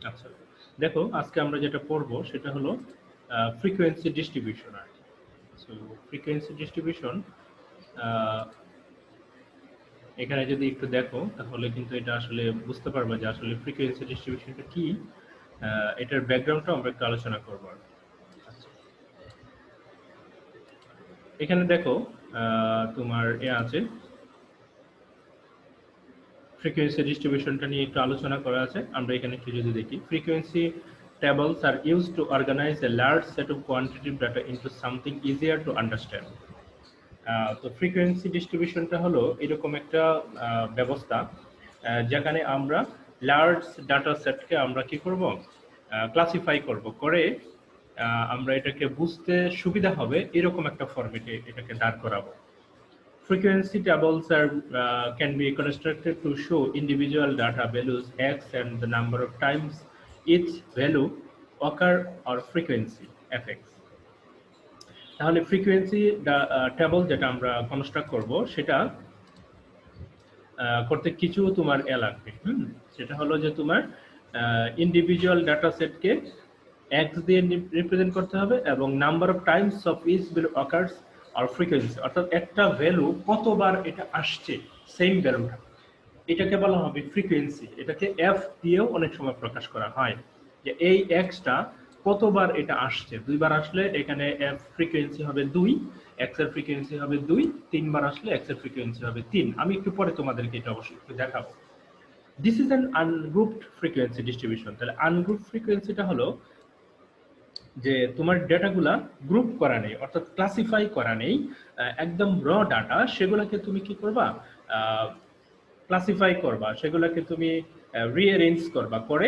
আচ্ছা, দেখো আজকে আমরা যেটা পড়বো সেটা হলো ফ্রিকোয়েন্সি ডিস্ট্রিবিউশন আর কি। সো ফ্রিকোয়েন্সি ডিস্ট্রিবিউশন এখানে যদি একটু দেখো তাহলে কিন্তু এটা আসলে বুঝতে পারবে যে আসলে ফ্রিকোয়েন্সি ডিস্ট্রিবিউশনটা কি। এটার ব্যাকগ্রাউন্ডটা আমরা একটু আলোচনা করবো আর কি। আচ্ছা, এখানে দেখো তোমার আছে ফ্রিকোয়েন্সি ডিস্ট্রিবিউশনটা নিয়ে একটু আলোচনা করা আছে। আমরা এখানে একটু যদি দেখি, frequency tables are used to organize a large set of quantitative data into something easier to understand. তো ফ্রিকোয়েন্সি ডিস্ট্রিবিউশনটা হলো এরকম একটা ব্যবস্থা যেখানে আমরা লার্জ ডাটা সেটকে আমরা কি করব, ক্লাসিফাই করব, করে আমরা এটাকে বুঝতে সুবিধা হবে এরকম একটা ফরম্যাটে এটাকে দাঁড় করাবো। Frequency tables can be constructed to show individual data values x and the number of times each value occur or frequency fx. তাহলে ফ্রিকোয়েন্সি টেবল যেটা আমরা কনস্ট্রাক্ট করব সেটা করতে কিছু তোমার লাগবে। সেটা হলো যে তোমার ইন্ডিভিজুয়াল ডাটা সেটকে x দিয়ে রিপ্রেজেন্ট করতে হবে এবং number of times of each value occurs are frequency, অর্থাৎ একটা ভ্যালু কতবার এটা আসছে, সেম ভ্যালুটা, এটাকে বলা হবে ফ্রিকোয়েন্সি। এটাকে এফ দিয়েও অনেক সময় প্রকাশ করা হয় যে এই এক্সটা কতবার এটা আসছে। দুইবার আসলে এখানে এফ ফ্রিকোয়েন্সি হবে 2, এক্স এর ফ্রিকোয়েন্সি হবে 2, তিনবার আসলে এক্স এর ফ্রিকোয়েন্সি হবে 3। আমি একটু পরে তোমাদেরকে এটা অবশ্যই একটু দেখাবো। This is an ungrouped frequency distribution. তাহলে আনগ্রুপড ফ্রিকোয়েন্সিটা হলো যে তোমার ডেটাগুলা গ্রুপ করা নেই, অর্থাৎ ক্লাসিফাই করা নেই, একদম র ডাটা, সেগুলোকে তুমি কি করবা, ক্লাসিফাই করবা, সেগুলোকে তুমি রিঅ্যারেঞ্জ করবা, করে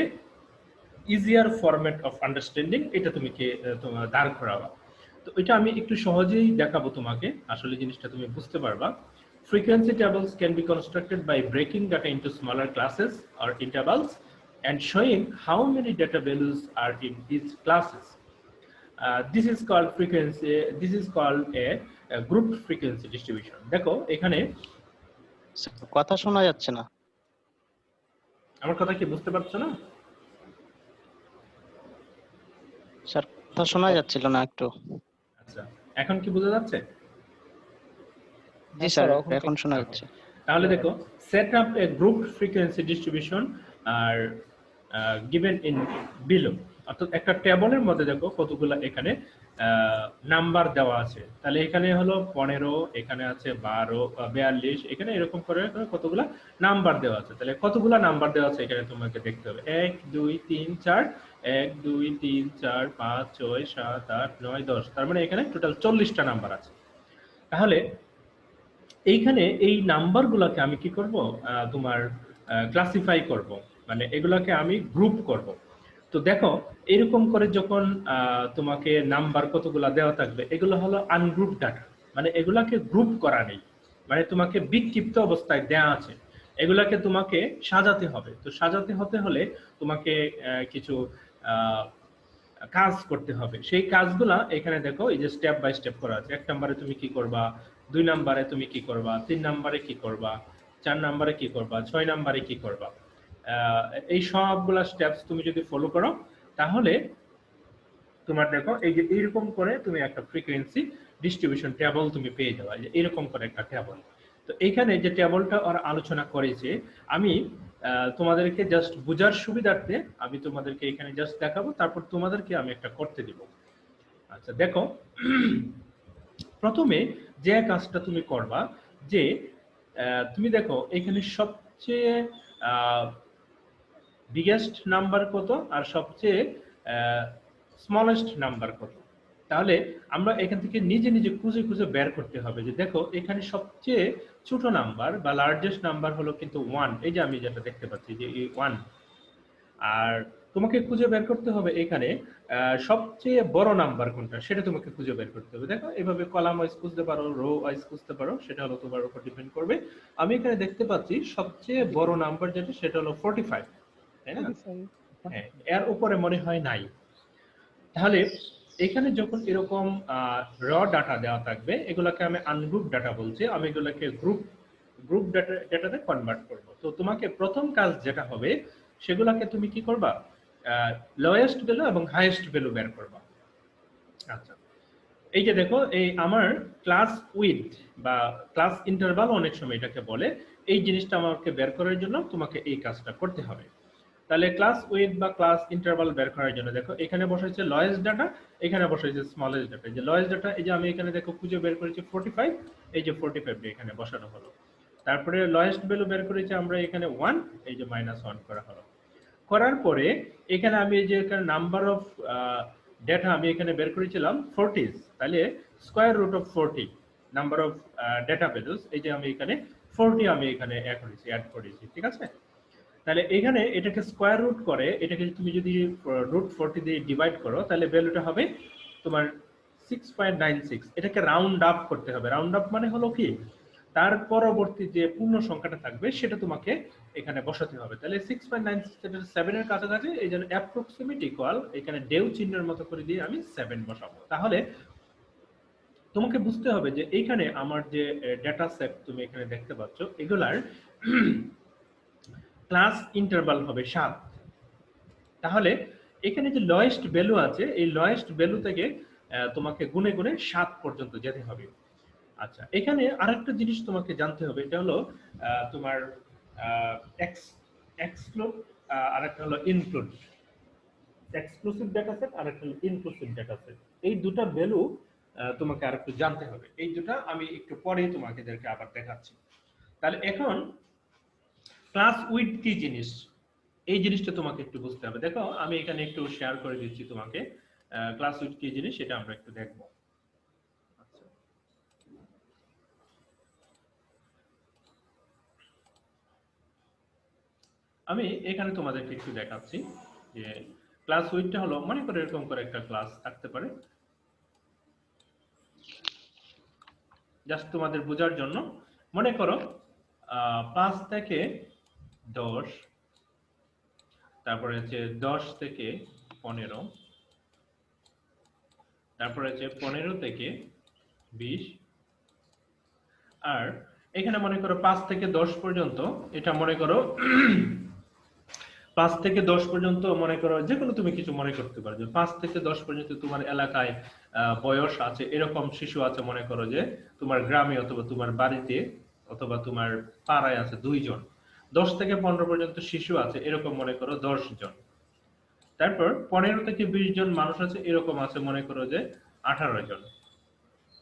ইজিয়ার ফরম্যাট অফ আন্ডারস্ট্যান্ডিং এটা তুমি কি তোমার দাঁড় করাবা। তো এটা আমি একটু সহজেই দেখাবো তোমাকে, আসলে জিনিসটা তুমি বুঝতে পারবা। Frequency tables can be constructed by breaking data into smaller classes or intervals and showing how many data values are in each classes. This is called frequency. This is called a grouped frequency distribution. দেখো এখানে কথা শোনা যাচ্ছে না। আমার কথা কি বুঝতে পারছো না? স্যার কথা শোনা যাচ্ছিল না একটু। আচ্ছা, এখন কি বোঝা যাচ্ছে? জি স্যার, এখন শোনা যাচ্ছে। তাহলে দেখো, set up a grouped frequency distribution are given in below। অর্থাৎ একটা টেবলের মধ্যে দেখো কতগুলো এখানে নাম্বার দেওয়া আছে। তাহলে এখানে হলো 15, এখানে আছে 12, 42, এখানে এরকম করে কতগুলো নাম্বার দেওয়া আছে। তাহলে কতগুলো নাম্বার দেওয়া আছে এখানে তোমাকে দেখতে হবে। 1 2 3 4, 1 2 3 4 5 6 7 8 9 10, তার মানে এখানে টোটাল 40টা নাম্বার আছে। তাহলে এইখানে এই নাম্বারগুলোকে আমি কি করব, তোমার ক্লাসিফাই করব, মানে এগুলাকে আমি গ্রুপ করব। তো দেখো এরকম করে যখন তোমাকে নাম্বার কতগুলা দেওয়া থাকবে, এগুলো হলো আনগ্রুপ ডাটা, মানে এগুলাকে গ্রুপ করা নেই, মানে তোমাকে বিক্ষিপ্ত অবস্থায় দেয়া আছে, এগুলাকে তোমাকে সাজাতে হবে। তো সাজাতে হতে হলে তোমাকে কিছু কাজ করতে হবে। সেই কাজগুলা এখানে দেখো এই যে স্টেপ বাই স্টেপ করা আছে। 1 নম্বরে তুমি কি করবা, 2 নম্বরে তুমি কি করবা, 3 নম্বরে কি করবা, 4 নম্বরে কি করবা, 6 নম্বরে কি করবা। এই সবগুলা স্টেপস তুমি যদি ফলো করো তাহলে তোমার দেখো এই যে এরকম করে তুমি একটা ফ্রিকোয়েন্সি ডিস্ট্রিবিউশন টেবল তুমি পেয়ে যাবে, যে এরকম করে একটা টেবল। তো এখানে যে টেবলটা ওরা আলোচনা করেছে, আমি তোমাদেরকে জাস্ট বোঝার সুবিধার্থে আমি তোমাদেরকে এখানে জাস্ট দেখাবো, তারপর তোমাদেরকে আমি একটা করতে দিব। আচ্ছা দেখো, প্রথমে যে কাজটা তুমি করবা, যে তুমি দেখো এখানে সবচেয়ে বিগেস্ট নাম্বার কত আর সবচেয়ে স্মলেস্ট নাম্বার কত। তাহলে আমরা এখান থেকে নিজে নিজে খুঁজে খুঁজে বের করতে হবে যে দেখো এখানে সবচেয়ে ছোট নাম্বার বা লার্জেস্ট নাম্বার হলো কিন্তু 1, এই যে আমি যেটা দেখতে পাচ্ছি যে 1। আর তোমাকে খুঁজে বের করতে হবে এখানে সবচেয়ে বড় নাম্বার কোনটা, সেটা তোমাকে খুঁজে বের করতে হবে। দেখো এভাবে কলাম ওয়াইজ খুঁজতে পারো, রো ওয়াইজ খুঁজতে পারো, সেটা হলো তোমার উপর ডিপেন্ড করবে। আমি এখানে দেখতে পাচ্ছি সবচেয়ে বড় নাম্বার যেটা, সেটা হলো 45, তাই না? হ্যাঁ, এর উপরে মনে হয় নাই। তাহলে এখানে যখন এরকম র ডাটা দেওয়া থাকবে, এগুলোকে আমি আনগ্রুপ ডাটা বলছি, আমি এগুলোকে গ্রুপ ডাটাতে কনভার্ট করব। তো তোমাকে প্রথম কাজ যেটা হবে, সেগুলোকে তুমি কি করবা, লোয়েস্ট ভ্যালু এবং হাইয়েস্ট ভ্যালু বের করবা। আচ্ছা, এই যে দেখো, এই আমার ক্লাস উইথ বা ক্লাস ইন্টারভাল অনেক সময় এটাকে বলে, এই জিনিসটা আমাকে বের করার জন্য তোমাকে এই কাজটা করতে হবে। তাহলে ক্লাস উইথ বা ক্লাস ইন্টারভাল বের করার জন্য দেখো এখানে বসাইছে লয়েস্ট ডাটা, এখানে বসাইছে স্মলেস্ট ডাটা। এই যে লয়েস্ট ডাটা, এই যে আমি এখানে দেখো খুঁজে বের করেছি 45, এই যে 45 এখানে বসানো হলো। তারপরে লয়েস্ট ভ্যালু বের করেছি আমরা এখানে 1, এই যে -1 করা হলো। করার পরে এখানে আমি এই যে এখানে নাম্বার অফ ডেটা আমি এখানে বের করেছিলাম 40, তাহলে square root of 40 number of data values, এই যে আমি এখানে 40 আমি এখানে অ্যাড করেছি, ঠিক আছে। তাহলে এখানে এটাকে স্কয়ার রুট করে, এটাকে তুমি যদি রুট 40 দিয়ে ডিভাইড করো তাহলে ভ্যালুটা হবে তোমার 6.96। এটাকে রাউন্ড আপ করতে হবে। রাউন্ড আপ মানে হলো কি, তার পরবর্তী যে পূর্ণ সংখ্যাটা থাকবে সেটা তোমাকে এখানে বসাতে হবে। তাহলে 6.96 7 এর কাছাকাছি, এই জন্য অ্যাপ্রক্সিমেট ইকুয়াল এখানে ডেউ চিহ্নের মতো করে দিয়ে আমি 7 বসাবো। তাহলে তোমাকে বুঝতে হবে যে এইখানে আমার যে ডেটা সেট তুমি এখানে দেখতে পাচ্ছ এগুলার ক্লাস ইন্টারভাল হবে 7। তাহলে এখানে যে লয়েস্ট ভ্যালু আছে, এই লয়েস্ট ভ্যালু থেকে তোমাকে গুনে গুনে 7 পর্যন্ত যেতে হবে। আচ্ছা, এখানে আরেকটা জিনিস তোমাকে জানতে হবে, এটা হলো তোমার এক্সক্লুড, আরেকটা হলো ইনক্লুড। এক্সক্লুসিভ ডেটা সেট আর একটা হলো ইনক্লুসিভ ডেটা সেট। এই দুটো ভ্যালু তোমাকে আরেকটু জানতে হবে। এই দুটো আমি একটু পরেই তোমাদেরকে আবার দেখাচ্ছি। তাহলে এখন ক্লাস উইথ কি জিনিস, এই জিনিসটা তোমাকে একটু বুঝতে হবে। দেখো আমি এখানে একটু শেয়ার করে দিচ্ছি তোমাকে, ক্লাস উইথ কি জিনিস সেটা আমরা একটু দেখবো। আচ্ছা, আমি এখানে তোমাদেরকে একটু দেখাচ্ছি যে ক্লাস উইথটা হলো, মনে করো এরকম করে একটা ক্লাস থাকতে পারে, জাস্ট তোমাদের বোঝার জন্য। মনে করো 5 থেকে 10, তারপরে হচ্ছে 10 থেকে 15, তারপরে হচ্ছে 15 থেকে 20, আর এখানে মনে করো 5 থেকে 10 পর্যন্ত, এটা মনে করো 5 থেকে 10 পর্যন্ত মনে করো যে কোনো তুমি কিছু মনে করতে পারো যে 5 থেকে 10 পর্যন্ত তোমার এলাকায় বয়স আছে, এরকম শিশু আছে মনে করো যে তোমার গ্রামে অথবা তোমার বাড়িতে অথবা তোমার পাড়ায় আছে 2 জন। 10 থেকে 15 পর্যন্ত শিশু আছে এরকম মনে করো 10 জন। তারপর 15 থেকে 20 জন মানুষ আছে এরকম আছে মনে করো যে 18 জন।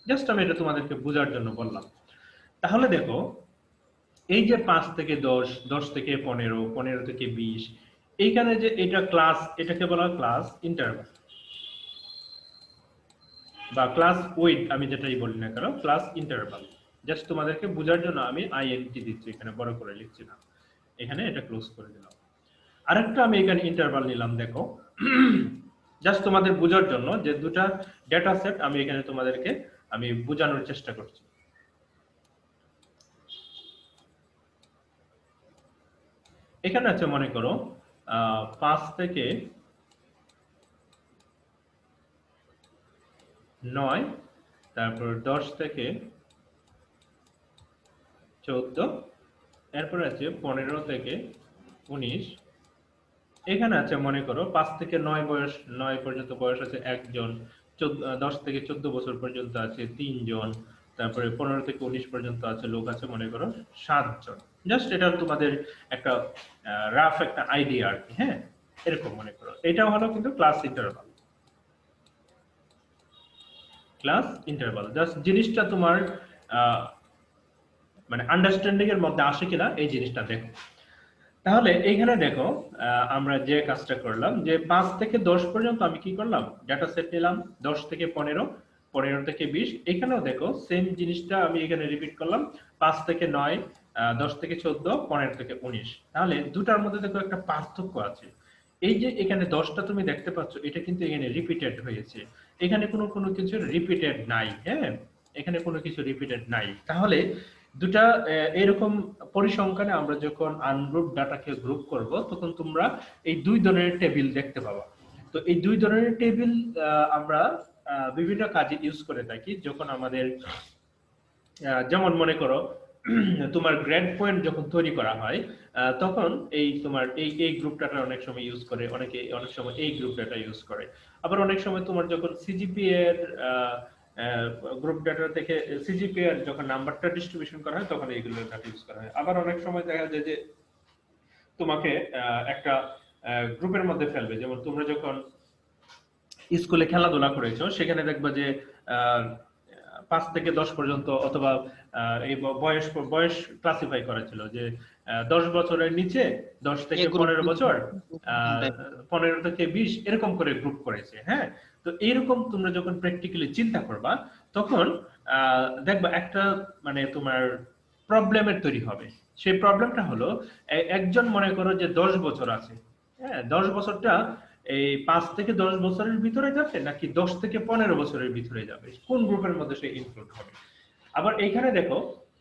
জাস্ট আমি এটা তোমাদেরকে বোঝার জন্য বললাম। তাহলে দেখো এই যে 5 থেকে 10, 10 থেকে 15, 15 থেকে 20, এইখানে যে এটা ক্লাস, এটাকে বলা হয় ক্লাস ইন্টারভাল বা ক্লাস উইথ, আমি যেটাই বলি না কেন ক্লাস ইন্টারভাল। জাস্ট তোমাদেরকে বোঝার জন্য আমি আইএনটি দিচ্ছি, এখানে বড় করে লিখছি না, এখানে এটা ক্লোজ করে দিলাম। আরেকটা আমি এখানে ইন্টারভাল নিলাম, দেখো জাস্ট তোমাদের বোঝার জন্য যে দুটা ডেটা সেট আমি এখানে তোমাদেরকে আমি বোঝানোর চেষ্টা করছি। এখানে আছে মনে করো 5 থেকে 9, তারপর 10 থেকে 14, এরপর আছে 15 থেকে 19, এখানে আছে মনে করো 5 থেকে 9 বয়স, 9 পর্যন্ত বয়স আছে 1 জন, 10 থেকে 14 বছর পর্যন্ত আছে 3 জন, তারপরে 15 থেকে 19 পর্যন্ত আছে লোক আছে মনে করো 7 জন। জাস্ট এটা তোমাদের একটা রাফ একটা আইডিয়া আর কি, হ্যাঁ এরকম মনে করো। এটাও হলো কিন্তু class interval. Class interval just জিনিসটা তোমার মানে আন্ডারস্ট্যান্ডিং এর মধ্যে আসে কিনা এই জিনিসটা দেখো। তাহলে এইখানে দেখো আমরা যে কাজটা করলাম যে 5 থেকে 10 পর্যন্ত আমি কি করলাম, ডাটা সেট নিলাম, 10 থেকে 15, 15 থেকে 20, এখানেও দেখো সেম জিনিসটা আমি এখানে রিপিট করলাম, 5 থেকে 9, 10 থেকে 14, 15 থেকে 19। তাহলে দুটার মধ্যে দেখো একটা পার্থক্য আছে। এই যে এখানে 10টা তুমি দেখতে পাচ্ছ এটা কিন্তু এখানে রিপিটেড হয়েছে, এখানে কোনো কিছু রিপিটেড নাই, হ্যাঁ এখানে কোনো কিছু রিপিটেড নাই। তাহলে দুটা এরকম পরিসংখ্যানে আমরা যখন আনগ্রুপ ডাটাকে গ্রুপ করব তখন তোমরা এই দুই ধরনের টেবিল দেখতে পাবা। তো এই দুই ধরনের টেবিল আমরা বিভিন্ন কাজে ইউজ করে থাকি। যখন আমাদের যেমন মনে করো তোমার গ্রেড পয়েন্ট যখন তৈরি করা হয় তখন এই তোমার এই গ্রুপ ডাটা অনেক সময় ইউজ করে, অনেকে অনেক সময় এই গ্রুপ ডাটা ইউজ করে। আবার অনেক সময় তোমার যখন সিজিপিএ এর গ্রুপ ডাটা থেকে সিজিপিএ এর যখন নাম্বারটা ডিস্ট্রিবিউশন করা হয় তখন এইগুলো ডাটা ইউজ করা হয়। আবার অনেক সময় দেখা যায় যে তোমাকে একটা গ্রুপের মধ্যে ফেলবে, যেমন তোমরা যখন স্কুলে খেলাধুলা করেছো সেখানে দেখবা যে 5 থেকে 10 পর্যন্ত অথবা এই বয়স বয়স ক্লাসিফাই করা ছিল যে 10 বছরের নিচে 10 থেকে 15 বছর, 15 থেকে 20 এরকম করে গ্রুপ করেছে। হ্যাঁ, তো এরকম তোমরা যখন প্র্যাকটিক্যালি চিন্তা করবা তখন দেখবা একটা মানে তোমার প্রবলেমের তৈরি হবে। সেই প্রবলেমটা হলো একজন মনে করো যে 10 বছর আছে, হ্যাঁ 10 বছরটা এই 5 থেকে 10 বছরের ভিতরে যাবে নাকি 10 থেকে 15 বছরের ভিতরে যাবে, কোন গ্রুপের মধ্যে সে ইনক্লুড হবে। আবার এইখানে দেখো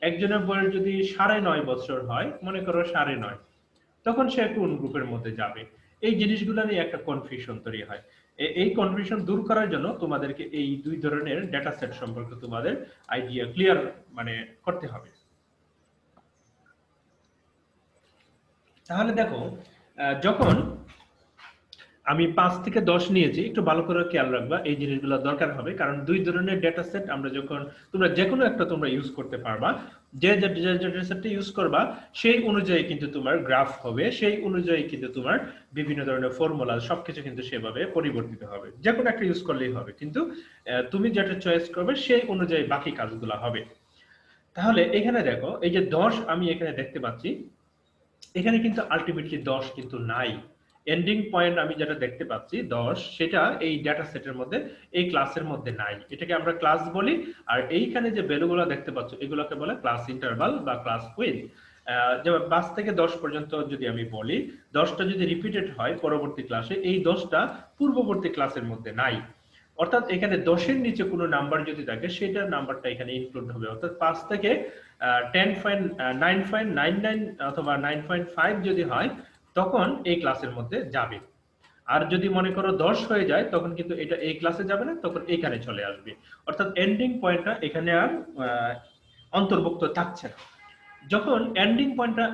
একজনের বয়স যদি 9.5 বছর হয়, মনে করো 9.5, তখন সে কোন গ্রুপের মধ্যে যাবে। এই জিনিসগুলো নিয়ে একটা কনফিউশন তৈরি হয়। এই কনফিউশন দূর করার জন্য তোমাদেরকে এই দুই ধরনের ডেটা সেট সম্পর্কে তোমাদের আইডিয়া ক্লিয়ার মানে করতে হবে। তাহলে দেখো যখন আমি 5 থেকে 10 নিয়েছি, একটু ভালো করে খেয়াল রাখবা, এই জিনিসগুলো দরকার হবে, কারণ দুই ধরনের ডেটা সেট আমরা যখন তোমরা যে কোনো একটা তোমরা ইউজ করতে পারবা, যে ডেটা সেটটা ইউজ করবা সেই অনুযায়ী কিন্তু তোমার গ্রাফ হবে, সেই অনুযায়ী কিন্তু তোমার বিভিন্ন ধরনের ফর্মুলা সবকিছু কিন্তু সেভাবে পরিবর্তিত হবে। যে কোনো একটা ইউজ করলেই হবে, কিন্তু তুমি যেটা চয়েস করবে সেই অনুযায়ী বাকি কাজগুলো হবে। তাহলে এখানে দেখো এই যে 10 আমি এখানে দেখতে পাচ্ছি, এখানে কিন্তু আলটিমেটলি 10 কিন্তু নাই। এন্ডিং পয়েন্ট আমি যেটা দেখতে পাচ্ছি 10, সেটা এই ডেটা সেটের মধ্যে এই ক্লাসের মধ্যে নাই। এটাকে আমরা ক্লাস বলি। আর এইখানে যে ভ্যালুগুলো দেখতে পাচ্ছ এগুলোকে বলে ক্লাস ইন্টারভাল বা ক্লাস উইথ। যেমন 5 থেকে 10 পর্যন্ত যদি আমি বলি, 10টা যদি রিপিটেড হয় পরবর্তী ক্লাসে, এই 10টা পূর্ববর্তী ক্লাসের মধ্যে নাই। অর্থাৎ এখানে 10 এর নিচে কোনো নাম্বার যদি থাকে সেটার নাম্বারটা এখানে ইনক্লুড হবে। অর্থাৎ 5 থেকে 10.9.99 অথবা 9.5 যদি হয় তখন এই ক্লাসের মধ্যে যাবে। আর যদি মনে করো 10 হয়ে যায় তখন কিন্তু এটা এই ক্লাসে যাবে না, তখন এখানে চলে আসবে। অর্থাৎ এন্ডিং পয়েন্টটা এখানে আর অন্তর্ভুক্ত থাকছে না। যখন এন্ডিং পয়েন্টটা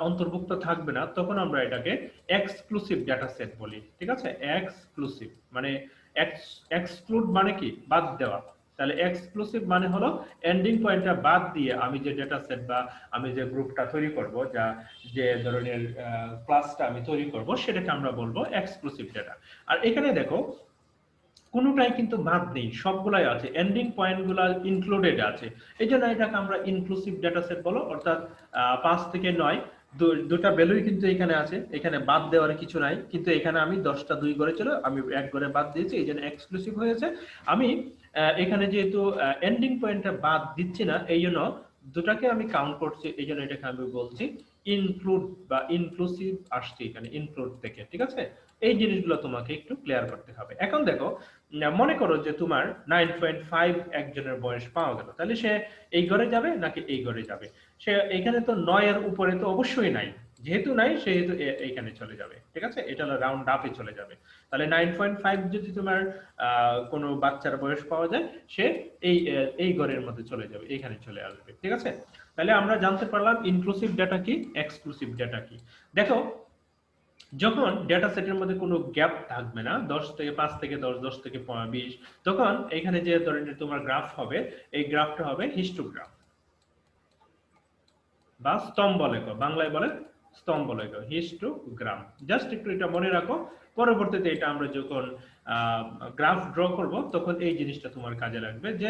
অন্তর্ভুক্ত থাকবে না তখন আমরা এটাকে এক্সক্লুসিভ ডেটা সেট বলি। ঠিক আছে, এক্সক্লুসিভ মানে এক্সক্লুড মানে কি, বাদ দেওয়া। তাহলে এক্সক্লুসিভ মানে হলো এন্ডিং পয়েন্টটা বাদ দিয়ে আমি যে ডেটা সেট বা আমি যে গ্রুপটা তৈরি করব, যা যে ধরনের ক্লাসটা আমি তৈরি করব সেটাকে আমরা বলবো এক্সক্লুসিভ ডেটা। আর এখানে দেখো কোনোটাই কিন্তু বাদ নেই, সবগুলাই আছে, এন্ডিং পয়েন্টগুলো ইনক্লুডেড আছে। এই জন্য এটাকে আমরা ইনক্লুসিভ ডেটা সেট বলো। অর্থাৎ 5 থেকে 9 দুটা ভ্যালুই কিন্তু এখানে আছে, এখানে বাদ দেওয়ার কিছু নাই। কিন্তু এখানে আমি 10টা 2 করে ছিল, আমি 1 করে বাদ দিয়েছি, এই জন্য এক্সক্লুসিভ হয়েছে। আমি এখানে যেহেতু এন্ডিং পয়েন্টটা বাদ দিচ্ছি না, এই জন্য দুটাকে আমি কাউন্ট করছি, এই জন্য এটাকে আমি বলছি ইনক্লুড বা ইনক্লুসিভ আসছে এখানে ইনক্লুড থেকে। ঠিক আছে, এই জিনিসগুলো তোমাকে একটু ক্লিয়ার করতে হবে। এখন দেখো মনে করো যে তোমার 9.5 একজনের বয়স পাওয়া গেল, তাহলে সে এই ঘরে যাবে নাকি এই ঘরে যাবে। সে এখানে তো 9 এর উপরে তো অবশ্যই নাই, যেহেতু নাই সেহেতু এইখানে চলে যাবে। ঠিক আছে, এটা হলো রাউন্ড আপে চলে যাবে। তাহলে 9.5 যদি তোমার কোনো বাচ্চার বয়স পাওয়া যায়, সে এই ঘরের মধ্যে চলে যাবে, এখানে চলে আসবে। ঠিক আছে, তাহলে আমরা জানতে পারলাম ইনক্লুসিভ ডেটা কি, এক্সক্লুসিভ ডেটা কি। দেখো যখন ডেটা সেটের মধ্যে কোনো গ্যাপ থাকবে না, 10 থেকে 5 থেকে 10, 10 থেকে 20, তখন এখানে যে ধরনের তোমার গ্রাফ হবে, এই গ্রাফটা হবে হিস্টোগ্রাম বা স্তম্ভ লেখ, বাংলায় বলে স্তম্ভ লেখ, হিস্টোগ্রাম। জাস্ট একটু এটা মনে রাখো, পরবর্তীতে এটা আমরা যখন গ্রাফ ড্র করব তখন এই জিনিসটা তোমার কাজে লাগবে যে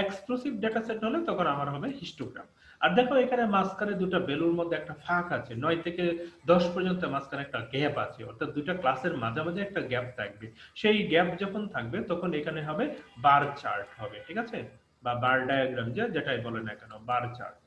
এক্সক্লুসিভ ডেটা সেট হলে তখন আমার হবে হিস্টোগ্রাম। আর দেখো এখানে মাঝখানে দুটো ভ্যালুর মধ্যে একটা ফাঁক আছে, 9 থেকে 10 পর্যন্ত মাঝখানে একটা গ্যাপ আছে, অর্থাৎ দুটো ক্লাসের মাঝামাঝি একটা গ্যাপ থাকবে। সেই গ্যাপ যখন থাকবে তখন এখানে হবে বার চার্ট হবে। ঠিক আছে, বা বার ডায়াগ্রাম, যেটাই বলে না কেন, বার চার্ট।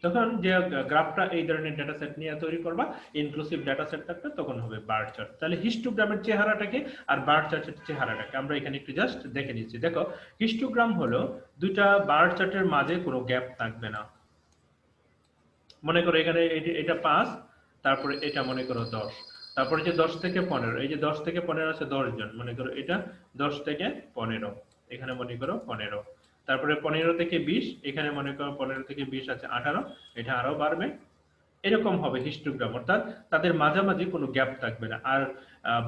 তখন যে গ্রাফটা এই ধরনের ডেটা সেট নিয়ে তৈরি করবা, ইনক্লুসিভ ডেটা সেট থাকবে, তখন হবে বার চার্ট। তাহলে হিস্টোগ্রামের চেহারাটাকে আর বার চার্টের চেহারাটাকে আমরা এখানে একটু জাস্ট দেখে নিচ্ছি। দেখো হিস্টোগ্রাম হলো দুইটা বার চার্টের মাঝে কোনো গ্যাপ থাকবে না। মনে করো এখানে এটা 5, তারপরে এটা মনে করো 10, তারপরে যে 10 থেকে 15, এই যে 10 থেকে 15 আছে 10 জন, মনে করো এটা 10 থেকে 15, এখানে মনে করো 15, তারপরে 15 থেকে 20, এখানে মনে করো 15 থেকে 20 আছে 18, এটা আরো বাড়বে। এরকম হবে হিস্টোগ্রাম, অর্থাৎ তাদের মাঝামাঝি কোনো গ্যাপ থাকবে না। আর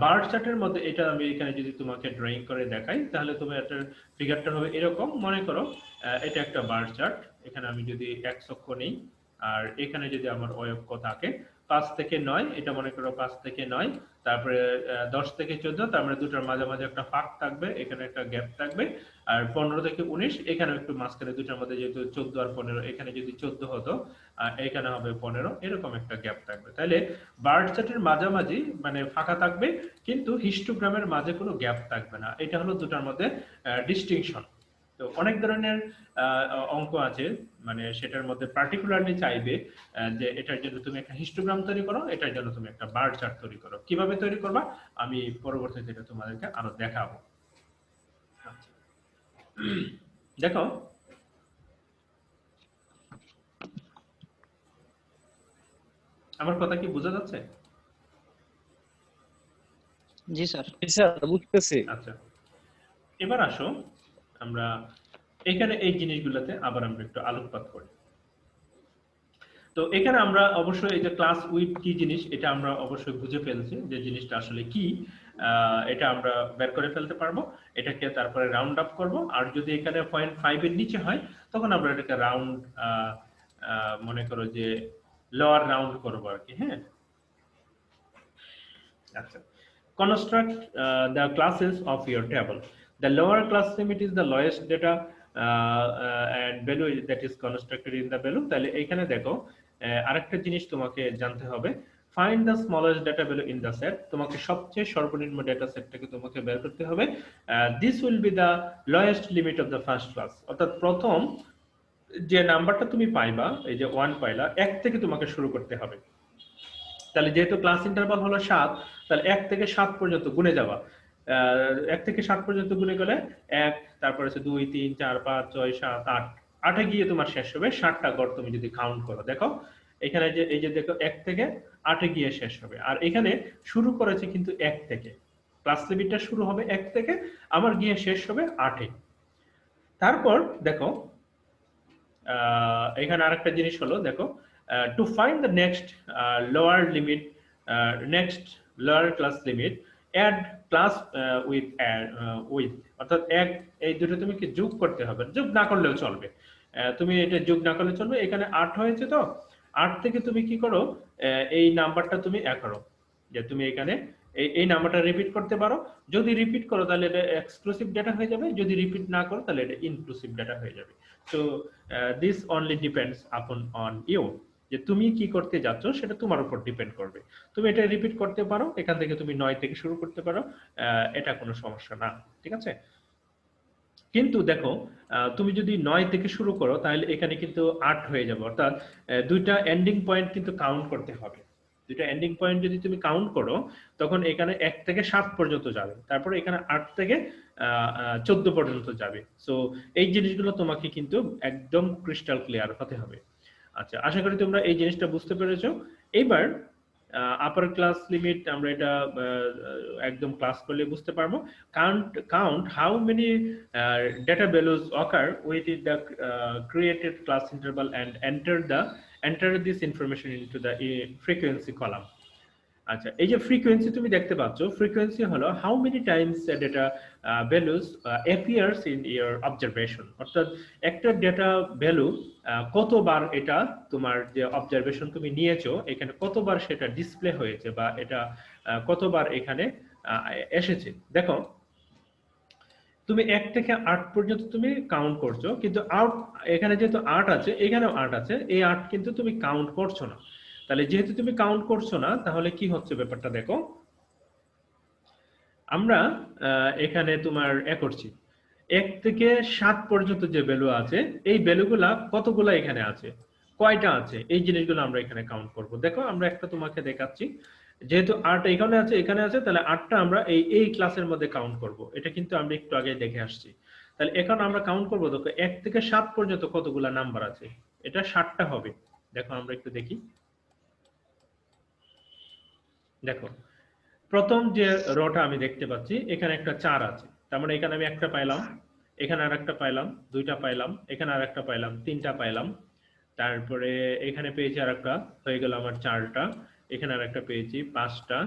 বার চার্টের মধ্যে এটা আমি এখানে যদি তোমাকে ড্রয়িং করে দেখাই, তাহলে তুমি একটা ফিগারটা হবে এরকম। মনে করো এটা একটা বার চার্ট, এখানে আমি যদি এক অক্ষ নেই, আর এখানে যদি আমার অক্ষ থাকে 5 থেকে 9, এটা মনে করো 5 থেকে 9, তারপরে 10 থেকে 14, তার মানে দুটার মাঝামাঝি একটা ফাঁক থাকবে, এখানে একটা গ্যাপ থাকবে। আর 15 থেকে 19, এখানে একটু মাঝখানে দুটার মধ্যে যেহেতু 14 আর 15, এখানে যদি 14 হতো আর এখানে হবে 15, এরকম একটা গ্যাপ থাকবে। তাহলে বার্ড চার্টের মাঝামাঝি মানে ফাঁকা থাকবে, কিন্তু হিস্টোগ্রামের মাঝে কোনো গ্যাপ থাকবে না। এটা হলো দুটার মধ্যে ডিস্টিংশন। তো অনেক ধরনের অঙ্ক আছে, মানে সেটার মধ্যে পার্টিকুলারলি চাইবে যে এটার জন্য তুমি একটা হিস্টোগ্রাম তৈরি করো, এটার জন্য তুমি একটা বার চার্ট তৈরি করো। কিভাবে তৈরি করবা আমি পরবর্তীতে এটা তোমাদেরকে আরো দেখাবো। আচ্ছা। দেখো আমার কথা কি বোঝা যাচ্ছে? জি স্যার। স্যার বুঝতেছি। আচ্ছা, এবার আসো আমরা এখানে এই জিনিসগুলোতে আবার আমরা একটু আলোকপাত করি। তো এখানে আমরা অবশ্যই এই যে ক্লাস উইথ কি জিনিস, এটা আমরা অবশ্যই বুঝে ফেলছি যে জিনিসটা আসলে কি। এটা আমরা বের করে ফেলতে পারবো। এটাকে তারপরে রাউন্ড আপ করব, আর যদি এখানে 0.5 এর নিচে হয় তখন আমরা এটাকে রাউন্ড মনে করো যে লোয়ার রাউন্ড করবো আর কি। হ্যাঁ, আচ্ছা। Construct the classes of your table. The lower class limit is the lowest data and value that is constructed in the value. তাহলে এখানে দেখো আরেকটা জিনিস তোমাকে জানতে হবে, find the smallest data value in the set. তোমাকে সবচেয়ে সর্বনিম্ন ডেটা সেটটাকে তোমাকে বের করতে হবে। This will be the lowest limit of the first class. অর্থাৎ প্রথম যে নাম্বারটা তুমি পাইবা, এই যে 1 পাইলা, 1 থেকে তোমাকে শুরু করতে হবে। তাহলে যেহেতু ক্লাস ইন্টারভাল হলো 7, তাহলে 1 থেকে 7 পর্যন্ত গুণে যাবা। 1 থেকে 7 পর্যন্ত গুণে গেলে 1, তারপর আছে 2, 3, 4, 5, 6, 7, 8, 8 গিয়ে তোমার শেষ হবে। 7টা ঘর তুমি যদি কাউন্ট করো, দেখো এখানে যে এই যে দেখো 1 থেকে 8 গিয়ে শেষ হবে। আর এখানে শুরু করেছে কিন্তু 1 থেকে, ক্লাস লিমিটটা শুরু হবে 1 থেকে, আমার গিয়ে শেষ হবে 8 এ। তারপর দেখো এখানে আরেকটা জিনিস হলো, দেখো to find the next lower limit, next lower class limit, add class with, অর্থাৎ এক এই দুটো তুমি কি যোগ করতে হবে, যোগ না করলেও চলবে। তুমি এটা যোগ না করলে চলবে। এখানে 8 হয়েছে, তো 8 থেকে তুমি কি করো, এই নাম্বারটা তুমি করো যে তুমি এখানে এই নাম্বারটা রিপিট করতে পারো। যদি রিপিট করো তাহলে এটা এক্সক্লুসিভ ডেটা হয়ে যাবে, যদি রিপিট না করো তাহলে এটা ইনক্লুসিভ ডেটা হয়ে যাবে। So this only depends upon on you, যে তুমি কি করতে যাচ্ছ সেটা তোমার উপর ডিপেন্ড করবে। তুমি এটা রিপিট করতে পারো, এখান থেকে তুমি 9 থেকে শুরু করতে পারো, এটা কোনো সমস্যা না, ঠিক আছে। কিন্তু দেখো তুমি যদি 9 থেকে শুরু করো তাহলে এখানে কিন্তু 8 হয়ে যাবে, অর্থাৎ দুইটা এন্ডিং পয়েন্ট কিন্তু কাউন্ট করতে হবে। দুইটা এন্ডিং পয়েন্ট যদি তুমি কাউন্ট করো তখন এখানে 1 থেকে 7 পর্যন্ত যাবে, তারপরে এখানে 8 থেকে 14 পর্যন্ত যাবে। সো এই জিনিসগুলো তোমাকে কিন্তু একদম ক্রিস্টাল ক্লিয়ার হতে হবে। আচ্ছা, আশা করি তোমরা এই জিনিসটা বুঝতে পেরেছো। এবার আপার ক্লাস লিমিট আমরা এটা একদম ক্লাস করলে বুঝতে পারবো। count how many data values occur within the created class interval and enter this information into the frequency column. আচ্ছা, এই যে ফ্রিকোয়েন্সি তুমি দেখতে পাচ্ছ, ফ্রিকোয়েন্সি হলো how many Times data values appears in your observation, অর্থাৎ একটা ডেটা ভ্যালু কতবার এটা তোমার যে অবজারভেশন তুমি নিয়েছো এখানে কতবার সেটা ডিসপ্লে হয়েছে বা এটা কতবার এখানে এসেছে। দেখো তুমি 1 থেকে 8 পর্যন্ত তুমি কাউন্ট করছো, কিন্তু আউট এখানে যেহেতু 8 আছে, এখানেও 8 আছে, এই 8 কিন্তু তুমি কাউন্ট করছো না। তাহলে যেহেতু তুমি কাউন্ট করছো না, তাহলে কি হচ্ছে ব্যাপারটা দেখো, আমরা এখানে তোমার করছি 1 থেকে 7 পর্যন্ত যে ভ্যালু আছে, এই ভ্যালুগুলা কতগুলা এখানে আছে, কয়টা আছে, এই জিনিসগুলো আমরা এখানে কাউন্ট করব। দেখো আমরা একটা তোমাকে দেখাচ্ছি, যেহেতু 8 এখানে আছে, তাহলে 8টা আমরা এই ক্লাসের মধ্যে কাউন্ট করব। এটা কিন্তু আমরা একটু আগে দেখে আসছি। তাহলে এখন আমরা কাউন্ট করব, দেখো 1 থেকে 7 পর্যন্ত কতগুলা নাম্বার আছে, এটা 7টা হবে। দেখো আমরা একটু দেখি, দেখো প্রথম যে রোটা আমি দেখতে পাচ্ছি এখানে একটা 4 আছে, তার মানে এখানে আমি একটা পাইলাম, এখানে আরেকটা পাইলাম, দুইটা পাইলাম, এখানে আরেকটা পাইলাম, তিনটা পাইলাম। তারপরে এখানে পেয়েছি আরেকটা, হয়ে গেল আমার চারটা। এখানে আরেকটা পেয়েছি পাঁচটা।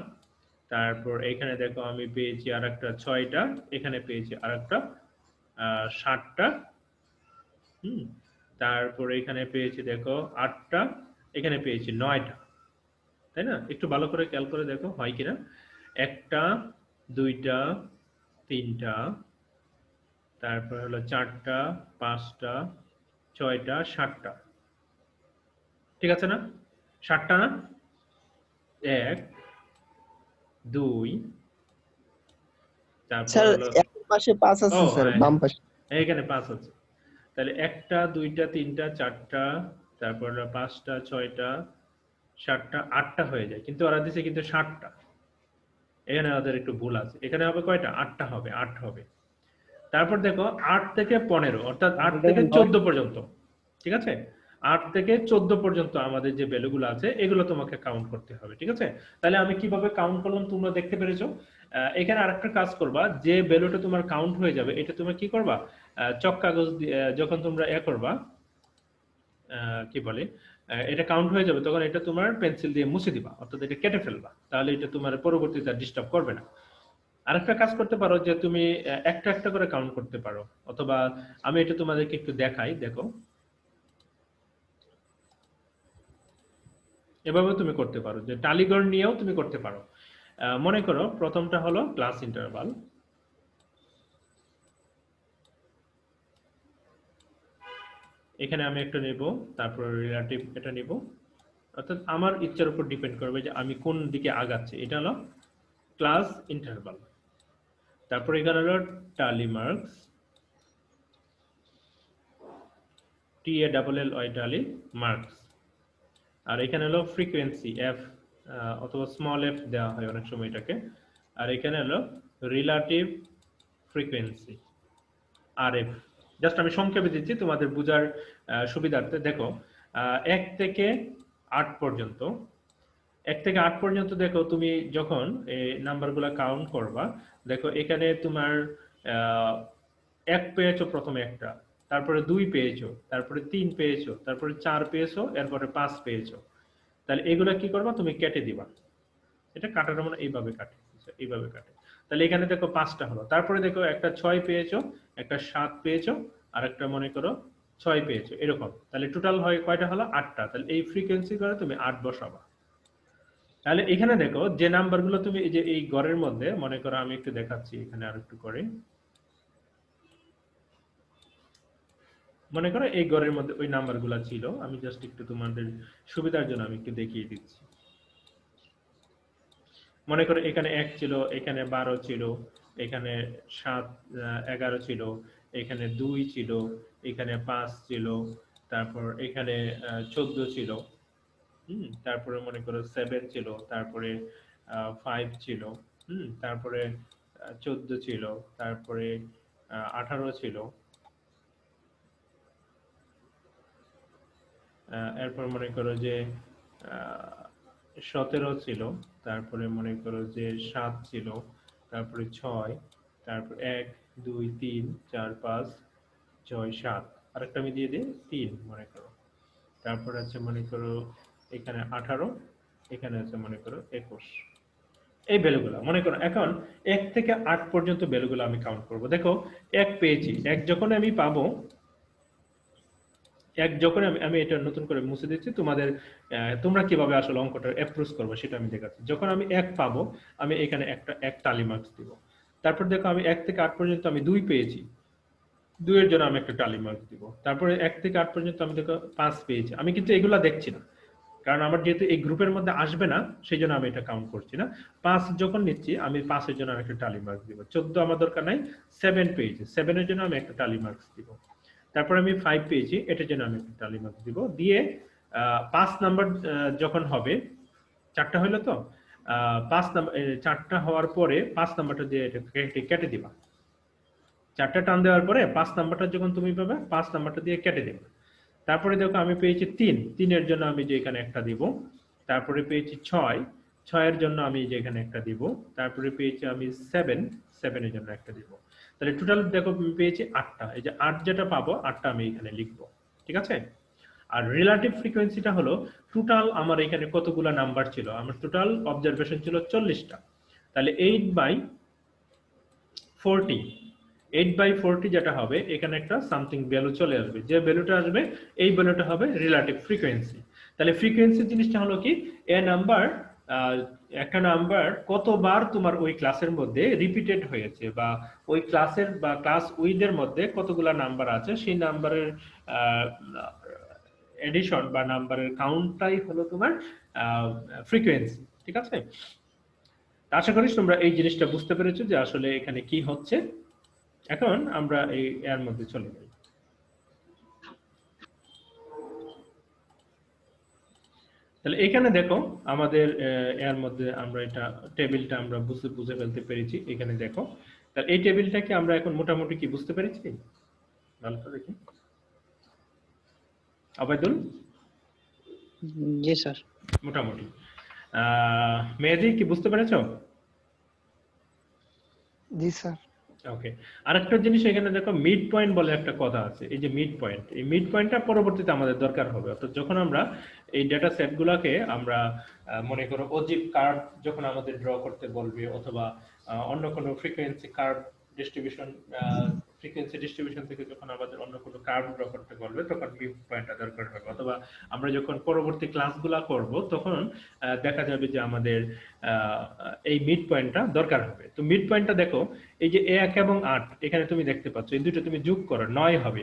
তারপর এখানে দেখো আমি পেয়েছি আরেকটা ছয়টা। এখানে পেয়েছি আরেকটা সাতটা। হুম। তারপর এখানে পেয়েছি দেখো আটটা। এখানে পেয়েছি নয়টা। তাই না? একটু ভালো করে খেয়াল করে দেখো হয় কিনা। একটা, দুইটা, তিনটা, তারপর হলো চারটা, পাঁচটা, ছয়টা, সাতটা। ঠিক আছে না? সাতটা না? এক, দুই, তারপর স্যার হলো এক পাশে 5 ও আছে স্যার, হ্যাঁ বাম হ্যাঁ, পাশে। এখানে পাঁচ আছে। তাহলে একটা, দুইটা, তিনটা, চারটা, তারপর হলো পাঁচটা, ছয়টা, সাতটা, আটটা হয়ে যায়, কিন্তু ওরা দিছে কিন্তু সাতটা। এখানে ওদের একটু ভুল আছে, এখানে হবে কয়টা? আটটা হবে, আট হবে। তারপর দেখো 8 থেকে 15, অর্থাৎ 8 থেকে 14 পর্যন্ত। ঠিক আছে? 8 থেকে 14 পর্যন্ত আমাদের যে ভ্যালুগুলো আছে এগুলো তোমাকে কাউন্ট করতে হবে। ঠিক আছে? তাহলে আমি কিভাবে কাউন্ট করলাম তোমরা দেখতে পেরেছো। এখানে আরেকটা কাজ করবা, যে ভ্যালুটা তোমার কাউন্ট হয়ে যাবে এটা তুমি কি করবা, চক কাগজ যখন তোমরা করবা, কি বলে, এটা কাউন্ট হয়ে যাবে তখন এটা তোমার পেন্সিল দিয়ে মুছে দিবা, অর্থাৎ এটা কেটে ফেলবা, তাহলে এটা তোমার পরবর্তীতে ডিস্টার্ব করবে না। আরেকটা কাজ করতে পারো যে তুমি একটা একটা করে কাউন্ট করতে পারো, অথবা আমি এটা তোমাদেরকে একটু দেখাই, দেখো এভাবে তুমি করতে পারো, যে টালিগড় নিয়েও তুমি করতে পারো। মনে করো প্রথমটা হলো ক্লাস ইন্টারভাল। এখানে আমি একটা নেব, তারপর রিলেটিভ এটা নেব, অর্থাৎ আমার ইচ্ছার উপর ডিপেন্ড করবে যে আমি কোন দিকে আগাচ্ছি। এটা হলো ক্লাস ইন্টারভাল। তারপর এখানে হলো টালি মার্কস, TALLY টালি মার্কস। আর এখানে হলো ফ্রিকোয়েন্সি এফ, অথবা স্মল এফ দেওয়া হয় অনেক সময় এটাকে। আর এখানে হলো রিলেটিভ ফ্রিকোয়েন্সি RF। জাস্ট আমি সংক্ষেপে দিচ্ছি তোমাদের বোঝার সুবিধার্থে। দেখো 1 থেকে 8 পর্যন্ত, 1 থেকে 8 পর্যন্ত দেখো তুমি যখন এই নাম্বারগুলো কাউন্ট করবা, দেখো এখানে তোমার 1 পেয়েছো প্রথমে একটা, তারপরে 2 পেয়েছো, তারপরে 3 পেয়েছো, তারপরে 4 পেয়েছো, এরপরে 5 পেয়েছো। তাহলে এগুলো কি করবা, তুমি কেটে দিবা। এটা কাটার মানে এইভাবে কাটে, এইভাবে কাটে। তাহলে এখানে দেখো 5টা হলো, তারপরে দেখো একটা 6 পেয়েছো, একটা 7 পেয়েছো, আর একটা মনে করো 6 পেয়েছো, এরকম। তাহলে টোটাল হয় কয়টা হলো? 8টা। তাহলে এই ফ্রিকোয়েন্সি করে তুমি 8 বসাবা। তাহলে এখানে দেখো যে নাম্বারগুলো তুমি এই যে এই ঘরের মধ্যে, মনে করো আমি একটু দেখাচ্ছি এখানে আর একটু করে, মনে করো এই ঘরের মধ্যে ওই নাম্বারগুলো ছিল, আমি জাস্ট একটু তোমাদের সুবিধার জন্য আমি একটু দেখিয়ে দিচ্ছি। মনে করো এখানে 1 ছিল, এখানে 12 ছিল, এখানে 7 11 ছিল, এখানে 2 ছিল, এখানে 5 ছিল, তারপর এখানে 14 ছিল। তারপরে মনে করো 7 ছিল, তারপরে 5 ছিল। তারপরে 14 ছিল, তারপরে 18 ছিল, এরপর মনে করো যে 17 ছিল, তারপরে মনে করো যে 7 ছিল, তারপরে 6, তারপর 1 2 3 4 5 6 7, আরেকটা আমি দিয়ে দিই 3 মনে করো। তারপর আছে মনে করো এখানে 18, এখানে আছে মনে করো 21। এই ভ্যালুগুলো মনে করো এখন 1 থেকে 8 পর্যন্ত ভ্যালুগুলো আমি কাউন্ট করব। দেখো 1 পেয়েছি, 1 যখন আমি পাবো, যখন আমি এটা নতুন করে মুছে দিচ্ছি তোমাদের, তোমরা কিভাবে আসলে অঙ্কটা অ্যাপ্রোচ করবে সেটা আমি দেখাচ্ছি। যখন আমি 1 পাবো, আমি এখানে একটা 1 টালি মার্কস দিব। তারপর দেখো আমি 1 থেকে 8 পর্যন্ত আমি 2 পেয়েছি, 2 এর জন্য আমি একটা টালি মার্কস দিব। তারপরে 1 থেকে 8 পর্যন্ত আমি দেখো 5 পেয়েছি, আমি কিন্তু এগুলা দেখছি না, কারণ আমার যেহেতু এই গ্রুপের মধ্যে আসবে না সেই জন্য আমি এটা কাউন্ট করছি না। 5 যখন নিচ্ছি আমি 5 এর জন্য একটা টালি মার্কস দিব। 14 আমার দরকার নাই, 7 পেয়েছি, 7 এর জন্য আমি একটা টালি মার্কস দিব। তারপর আমি 5 পেয়েছি, এটার জন্য আমি একটা টালি মার্কস দিব। দিয়ে 5 নাম্বার যখন হবে, 4টা হইলো তো, 5 নাম্বার 4টা হওয়ার পরে 5 নাম্বারটা দিয়ে এটা কেটে দিবা। 4টা টান দেওয়ার পরে 5 নাম্বারটা যখন তুমি পাবে, 5 নাম্বারটা দিয়ে কেটে দেবে। তারপরে দেখো আমি পেয়েছি 3, 3 এর জন্য আমি যে এখানে একটা দিব। তারপরে পেয়েছি 6, 6 এর জন্য আমি যে এখানে একটা দিব। তারপরে পেয়েছি আমি 7, 7 এর জন্য একটা দিব। তাহলে টোটাল দেখো আমি পেয়েছি 8টা, এই যে 8 যেটা পাবো 8টা আমি এখানে লিখবো, ঠিক আছে। আর রিলেটিভ ফ্রিকোয়েন্সিটা হলো টোটাল আমার এখানে কতগুলা নাম্বার ছিল, আমার টোটাল অবজারভেশন ছিল 40টা, তাহলে 8/40, 8/40 যেটা হবে এখানে একটা সামথিং ভ্যালু চলে আসবে, যে ভ্যালুটা আসবে এই ভ্যালুটা হবে রিলেটিভ ফ্রিকোয়েন্সি। তাহলে ফ্রিকোয়েন্সি জিনিসটা হলো কি, এ নাম্বার, একটা নাম্বার কতবার তোমার ওই ক্লাসের মধ্যে রিপিটেড হয়েছে, বা ওই ক্লাসের বা ক্লাস উইথের মধ্যে কতগুলা নাম্বার আছে সেই নাম্বারের এডিশন বা নাম্বারের কাউন্টটাই হলো তোমার ফ্রিকোয়েন্সি, ঠিক আছে। আশা করি তোমরা এই জিনিসটা বুঝতে পেরেছো যে আসলে এখানে কি হচ্ছে। এখন আমরা এই এর মধ্যে চলে যাই। তাহলে এখানে দেখো আমাদের এর মধ্যে আমরা এটা টেবিলটা আমরা বুঝে ফেলতে পেরেছি। এখানে দেখো, তাহলে এই টেবিলটাকে আমরা এখন মোটামুটি কি বুঝতে পেরেছি, ভালো করে দেখি আবাইদুল। জি স্যার। মোটামুটি মেহেদি কি বুঝতে পেরেছো? জি স্যার। ওকে, আরেকটা জিনিস এখানে দেখো, মিড পয়েন্ট বলে একটা কথা আছে। এই যে মিড পয়েন্ট, এই মিড পয়েন্টটা পরবর্তীতে আমাদের দরকার হবে। অর্থাৎ যখন আমরা এই ডেটা সেটগুলোকে আমরা মনে করো অজীব কার্ভ যখন আমাদের ড্র করতে বলবে, অথবা অন্য কোনো frequency curve distribution, frequency distribution থেকে যখন আমাদের অন্য কোনো কার্ভ ড্র করতে বলবে, তখন মিড পয়েন্টটা দরকার হবে। অথবা আমরা যখন পরবর্তী ক্লাসগুলো করব তখন দেখা যাবে যে আমাদের এই মিড পয়েন্টটা দরকার হবে। তো মিড পয়েন্টটা দেখো, এই যে 1 এবং 8 এখানে তুমি দেখতে পাচ্ছ, এই দুটো তুমি যোগ করো 9 হবে।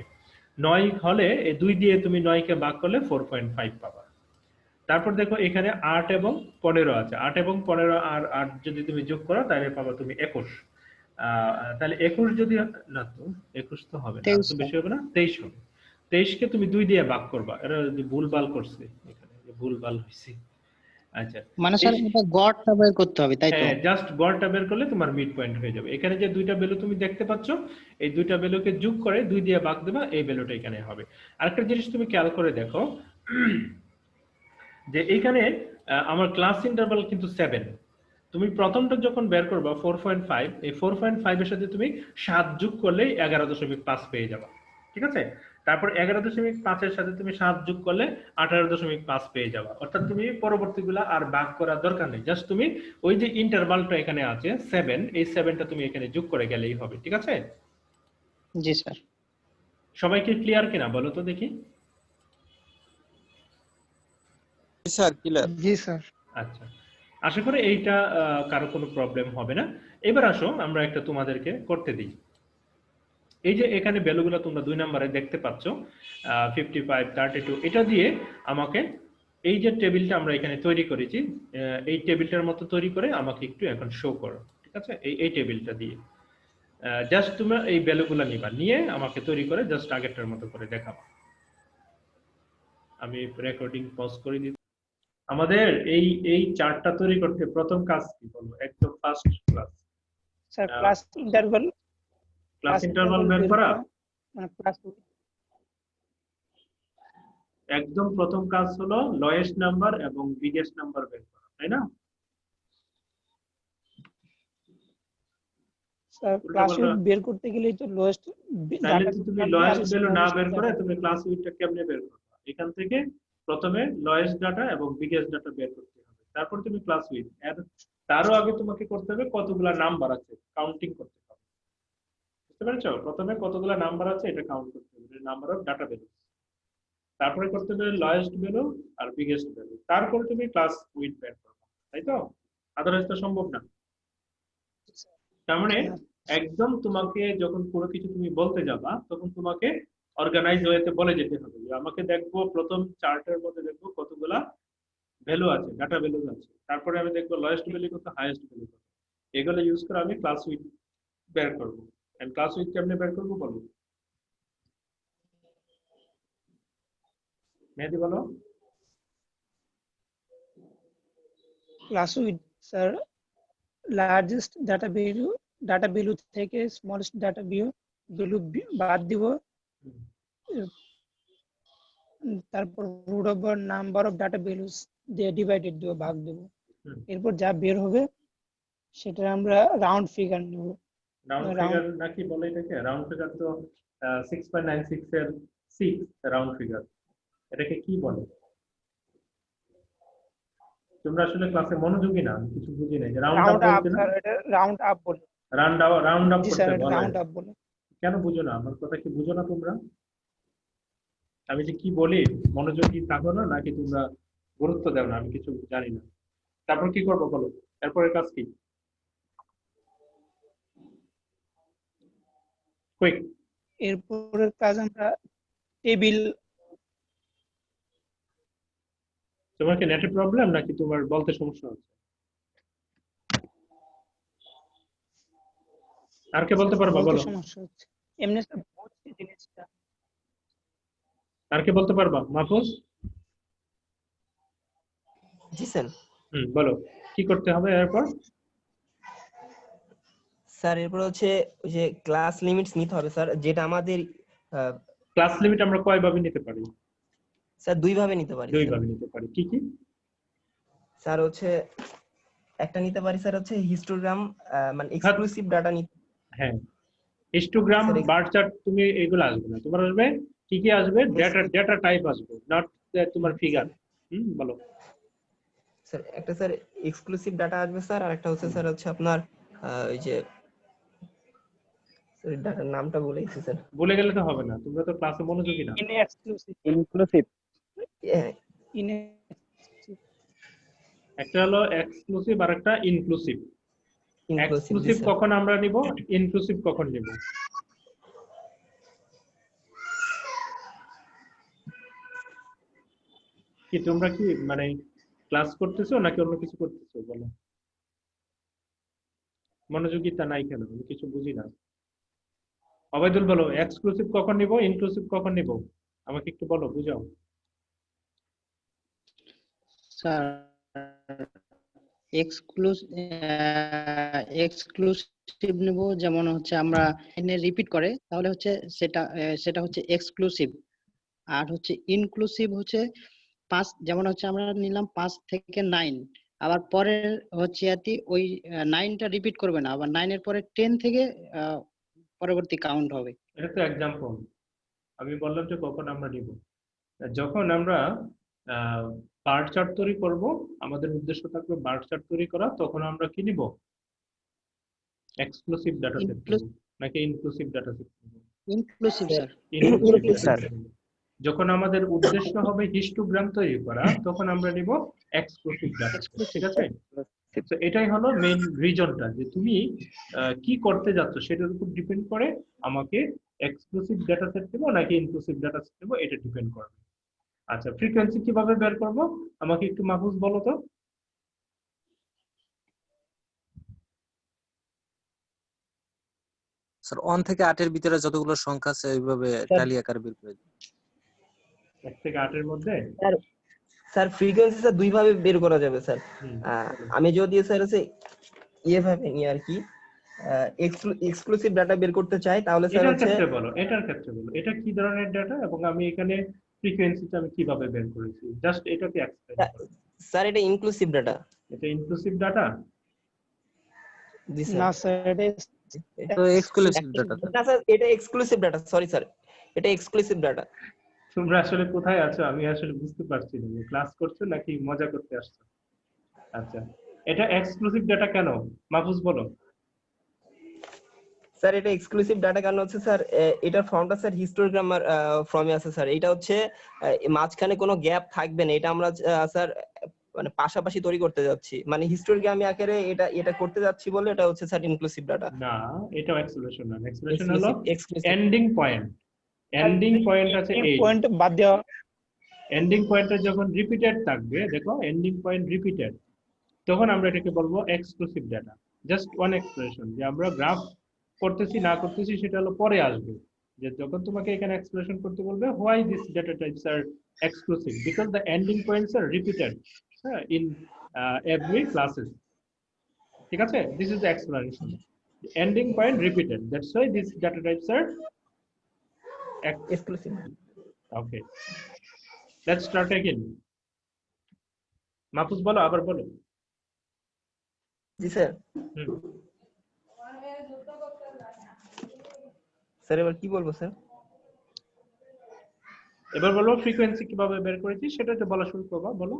9 হলে এই 2 দিয়ে তুমি 9 কে ভাগ করলে 4.5 পাবা। তারপর দেখো এখানে 8 এবং 15 আছে, 8 এবং 15 আর 8 যদি তুমি যোগ করো তাহলে পাবা তুমি 21। তাহলে 21 যদি না, তো 21 তো হবে না, আর তো বেশি হবে না, 23 হবে। 23 কে তুমি 2 দিয়ে ভাগ করবা, এরা যদি ভুলভাল করছে এখানে, ভুলভাল হইছে। আচ্ছা, মানে স্যার এটা গড়টা বের করতে হবে, তাই তো? হ্যাঁ, জাস্ট গড়টা বের করলে তোমার মিড পয়েন্ট হয়ে যাবে। এখানে যে দুইটা ভ্যালু তুমি দেখতে পাচ্ছ, এই দুইটা ভ্যালুকে যোগ করে 2 দিয়ে ভাগ দেবা, এই ভ্যালুটা এখানে হবে। আরেকটা জিনিস তুমি খেয়াল করে দেখো যে এইখানে আমার ক্লাস ইন্টারভাল কিন্তু 7। তুমি প্রথমটা যখন বের করবা 4.5, এই 4.5 এর সাথে তুমি 7 যোগ করলেই 11.5 পেয়ে যাবা, ঠিক আছে। তারপর 11.5 এর সাথে তুমি 7 যোগ করলে 18.5 পেয়ে যাবা। অর্থাৎ তুমি পরবর্তীগুলা আর ভাগ করার দরকার নেই, জাস্ট তুমি ওই যে ইন্টারভালটা এখানে আছে 7, এই 7টা তুমি এখানে যোগ করে গেলেই হবে, ঠিক আছে। জি স্যার। সবাইকে ক্লিয়ার কিনা বলো তো দেখি? জি স্যার, ক্লিয়ার। জি স্যার। আচ্ছা, আশা করি এইটা কারো কোনো প্রবলেম হবে না। এবার আসো আমরা একটা তোমাদেরকে করতে দিই। এই যে এখানে ভ্যালুগুলো তোমরা 2 নম্বরে দেখতে পাচ্ছ, 55, 32, এটা দিয়ে আমাকে এই যে টেবিলটা আমরা এখানে তৈরি করেছি, এই টেবিলটার মতো তৈরি করে আমাকে একটু এখন শো করো, ঠিক আছে। এই টেবিলটা দিয়ে জাস্ট তোমরা এই ভ্যালুগুলো নিবা, নিয়ে আমাকে তৈরি করে জাস্ট আগেরটার মতো করে দেখাবো। আমি রেকর্ডিং পজ করে দিই। আমাদের এই চার্টটা তৈরি করতে প্রথম কাজ কি বলবো, একদম first class sir class interval বের করা। মানে ক্লাস একদম প্রথম কাজ হলো লোয়েস্ট নাম্বার এবং বিগেস্ট নাম্বার বের করা, তাই না? স্যার ক্লাস বের করতে গেলে তো লোয়েস্ট, তাহলে তুমি লোয়েস্ট ভ্যালু না বের করে তুমি ক্লাস উইথটা কেমনে বের করবে? এখান থেকে প্রথমে লোয়েস্ট ডাটা এবং বিগেস্ট ডাটা বের করতে হবে, তারপর তুমি ক্লাস উইথ। এর তারও আগে তোমাকে করতে হবে কতগুলা নাম্বার আছে কাউন্টিং করতে হবে, বুঝতে পেরেছো? প্রথমে কতগুলা নাম্বার আছে এটা কাউন্ট করতে হবে, নাম্বার অফ ডাটা ভ্যালু। তারপরে করতে হবে লোয়েস্ট ভ্যালু আর বিগেস্ট ভ্যালু, তারপরে তুমি ক্লাস উইথ বের করবে, তাই তো? আদারওয়াইজ তো সম্ভব না। তার মানে একদম তোমাকে যখন কোনো কিছু তুমি বলতে যাবা তখন তোমাকে অর্গানাইজ ওয়েতে বলে যেতে হবে যে আমাকে দেখবো প্রথম চার্টের মধ্যে দেখবো কতগুলা ভ্যালু আছে, ডাটা ভ্যালু আছে, তারপরে আমি দেখবো লোয়েস্ট ভ্যালু কত, হাইয়েস্ট ভ্যালু কত, এগুলো ইউজ করে আমি ক্লাস উইথ বের করবো। এন্ড ক্লাস উইথ কেমনে বের করবো বলো, মেহেদি বলো। Class with sir largest data value থেকে স্মলেস্ট ডাটা ভ্যালু বাদ দিব, তারপর root over number of data values দিয়ে ডিভাইডেড দিব, ভাগ দেব। এরপর যা বের হবে সেটা আমরা রাউন্ড ফিগার নেব। Round Round. ফিগার নাকি বলে এটাকে? রাউন্ড ফিগার তো 6.96 এর 6 রাউন্ড ফিগার। এটাকে কি বলে? তোমরা আসলে ক্লাসে মনোযোগী না, আমি কিছু বুঝি নাই। রাউন্ড আপ রাউন্ড আপ বলতে না? স্যার, এটা রাউন্ড আপ বলে। রাউন্ড আপ জি করতে স্যার, এটা বলে। রাউন্ড আপ বলে। কেন বুঝো না? আমার কথা কি বুঝো না তোমরা? আমি যে কি বলি মনোযোগী থাকো না, নাকি তোমরা গুরুত্ব দাও না? আমি কিছু জানি না। তারপর কি করবো বলো? এরপরের কাজ কি? কুইক। এরপরের কাজ আমরা টেবিল। তোমার কি নেটের প্রবলেম নাকি তোমার বলতে সমস্যা হচ্ছে? আর কে বলতে পারবা বলতে বলো? সমস্যা হচ্ছে। এমনি স্যার বুঝছি জিনিসটা। আর কে বলতে পারবা? মাহফুজ? জি স্যার। বলো কি করতে হবে এরপর? স্যার এরপর হচ্ছে ওই যে ক্লাস লিমিটস নিতে হবে স্যার, যেটা আমাদের ক্লাস লিমিট আমরা কয় ভাবে নিতে পারি? স্যার দুই ভাবে নিতে পারি দুই স্যার। ভাবে নিতে পারি। কি কি? স্যার হচ্ছে একটা নিতে পারি স্যার হচ্ছে হিস্টোগ্রাম, মানে এক্সক্লুসিভ ডাটা নিতে। হ্যাঁ, হিস্টোগ্রাম, স্যার বার চার্ট, তুমি এগুলো আসবে না। তোমার আসবে কি কি আসবে? ডেটা টাইপ আসবে, নট তোমার ফিগার। বলো। স্যার একটা স্যার এক্সক্লুসিভ ডাটা আসবে স্যার, আর একটা হচ্ছে স্যার হচ্ছে আপনার ওই যে স্যার ডাটার নামটা বলে গেছি স্যার। বলে গেলে তো হবে না, তোমরা তো ক্লাসে মনোযোগী না। In exclusive. ইনক্লুসিভ। ইন একটা হলো এক্সক্লুসিভ আর একটা ইনক্লুসিভ। Inclusive exclusive sir. কখন আমরা নিব, ইনক্লুসিভ কখন নিব? কি তোমরা কি মানে ক্লাস করতেছো নাকি অন্য কিছু করতেছো বলো? মনোযোগিতা নাই কেন? আমি কিছু বুঝি না। অবাইদুল বলো, এক্সক্লুসিভ কখন নিব, ইনক্লুসিভ কখন নিব? আমাকে একটু বলো, বুঝাও। স্যার এক্সক্লুসিভ নেব, যেমন হচ্ছে আমরা এনে রিপিট করে, তাহলে হচ্ছে সেটা হচ্ছে এক্সক্লুসিভ। আর হচ্ছে ইনক্লুসিভ হচ্ছে 5, যেমন হচ্ছে আমরা নিলাম 5 থেকে 9, আবার পরের হচ্ছে ওই 9টা রিপিট করবে না, আবার 9 এর পরে 10 থেকে পরবর্তী কাউন্ট হবে। এটা তো এক্সাম্পল। আমি বললাম যে কখন আমরা নিব। যখন আমরা বার চার্ট তৈরি করব, আমাদের উদ্দেশ্য থাকবে বার চার্ট তৈরি করা, তখন আমরা কি নিব? এক্সক্লুসিভ ডাটা সেট নিব নাকি ইনক্লুসিভ ডাটা সেট নিব? Inclusive sir. Inclusive Inclusive, data sir. Set নিব। যখন আমাদের উদ্দেশ্য হবে হিস্টোগ্রাম তৈরি করা, তখন আমরা নিব এক্সক্লুসিভ ডাটা সেট। ঠিক আছে? তো এটাই হলো মেইন রিজনটা, যে তুমি কি করতে যাচ্ছ সেটার উপর ডিপেন্ড করে আমাকে এক্সক্লুসিভ ডাটা সেট দেবো নাকি ইনক্লুসিভ ডাটা সেট দেবো, এটা ডিপেন্ড করবে। আচ্ছা, ফ্রিকোয়েন্সি কিভাবে বের করব আমাকে একটু মাহফুজ বলো তো। স্যার 1 থেকে 8 এর ভিতরে যতগুলো সংখ্যা আছে ওইভাবে স্যার ট্যালি আকারে বের করে দিন। 1 থেকে 8 এর মধ্যে। স্যার স্যার ফ্রিকোয়েন্সি স্যার দুই ভাবে বের করা যাবে স্যার। আমি যদি স্যার হচ্ছে ভাবে নিয়ে আর কি এক্সক্লুসিভ ডাটা বের করতে চাই, তাহলে স্যার এটার হচ্ছে ক্ষেত্রে বলো, এটার ক্ষেত্রে বলো, এটা কি ধরনের ডাটা এবং আমি এখানে ফ্রিকোয়েন্সিটা আমি কিভাবে বের করেছি, জাস্ট এটাকে এক্সপ্লেইন করো। স্যার এটা ইনক্লুসিভ ডাটা। এটা ইনক্লুসিভ ডাটা। জি না স্যার। স্যার, এটা তো এক্সক্লুসিভ ডাটা স্যার। না স্যার এটা এক্সক্লুসিভ ডাটা, সরি স্যার, এটা এক্সক্লুসিভ ডাটা। তোমরা আসলে কোথায় আছো আমি আসলে বুঝতে পারছি না, ক্লাস করছো নাকি মজা করতে আসছো? আচ্ছা, এটা এক্সক্লুসিভ ডাটা কেন মাহফুজ বলো। স্যার এটা এক্সক্লুসিভ ডাটা কারণ হচ্ছে স্যার এটার ফর্মটা স্যার হিস্টোগ্রামার ফর্মে আছে স্যার। এটা হচ্ছে মাঝখানে কোনো গ্যাপ থাকবে না, এটা আমরা স্যার মানে পাশাপাশি তৈরি করতে যাচ্ছি, মানে হিস্টোগ্রামে আকারে এটা এটা করতে যাচ্ছি বলে এটা হচ্ছে স্যার ইনক্লুসিভ ডাটা। না, এটাও এক্সক্লুশন না। এক্সক্লুশন হলো exclusive. Ending point. Ending point আছে এই পয়েন্ট বাদ দেওয়া। এন্ডিং পয়েন্টে যখন রিপিটেড থাকবে, দেখো এন্ডিং পয়েন্ট রিপিটেড, তখন আমরা এটাকে বলবো exclusive data. Just one expression, যে আমরা গ্রাফ করতেছি না করতেছি সেটা হলো পরে আসবে। যে যখন তোমাকে এখানে এক্সপ্রেশন করতে বলবে why this data types are exclusive, because the ending points are repeated in every classes. ঠিক আছে? This is the explanation. Ending point repeated, that's why this data types are exclusive. Okay, let's start again. Mahfuz বলো, আবার বলো। জি sir. Sir এবার কি বলবো sir? এবার বলো ফ্রিকোয়েন্সি কিভাবে বের করেছি সেটা তো বলা শুরু করবা, বলো।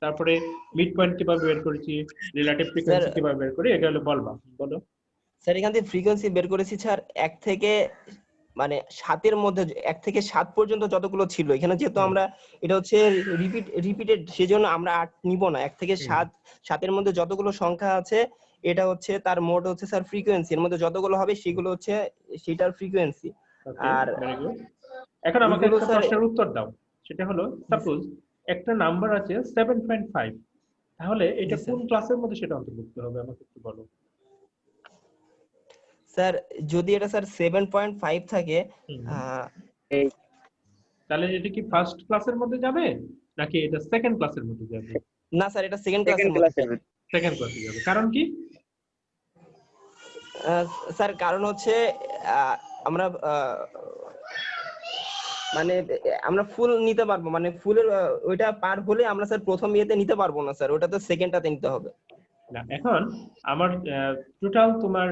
তারপরে মিড পয়েন্ট কিভাবে বের করেছি, রিলেটিভ ফ্রিকোয়েন্সি কিভাবে বের করি, এগুলো বলবা, বলো। স্যার এখান থেকে ফ্রিকোয়েন্সি বের করেছি স্যার 1 থেকে মানে 7 মধ্যে 1 থেকে 7 পর্যন্ত যতগুলো ছিল এখানে, যেহেতু আমরা এটা হচ্ছে রিপিটেড, সেজন্য আমরা 8 নিব না। 1 থেকে 7 মধ্যে যতগুলো সংখ্যা আছে এটা হচ্ছে তার মোট হচ্ছে স্যার ফ্রিকোয়েন্সি, এর মধ্যে যতগুলো হবে সেগুলো হচ্ছে সেটার ফ্রিকোয়েন্সি। Are very good. এখন আমাকে এগুলো একটা স্যার প্রশ্নের উত্তর দাও, সেটা হলো সাপোজ একটা নাম্বার আছে 7.5, তাহলে এটা জি স্যার। কোন ক্লাসের মধ্যে সেটা অন্তর্ভুক্ত হবে আমাকে একটু বলো। স্যার যদি এটা স্যার 7.5 থাকে তাহলে এটা কি ফার্স্ট ক্লাসের মধ্যে যাবে নাকি এটা সেকেন্ড ক্লাসের মধ্যে যাবে? না স্যার এটা সেকেন্ড ক্লাসের মধ্যে যাবে। সেকেন্ড ক্লাসে যাবে, কারণ কি? স্যার কারণ হচ্ছে আমরা মানে আমরা ফুল নিতে পারবো, মানে ফুলের ওইটা পার হলে আমরা স্যার প্রথম ইয়েতে নিতে পারবো না স্যার, ওটা তো সেকেন্ডটাতে নিতে হবে। না, এখন আমার টোটাল তোমার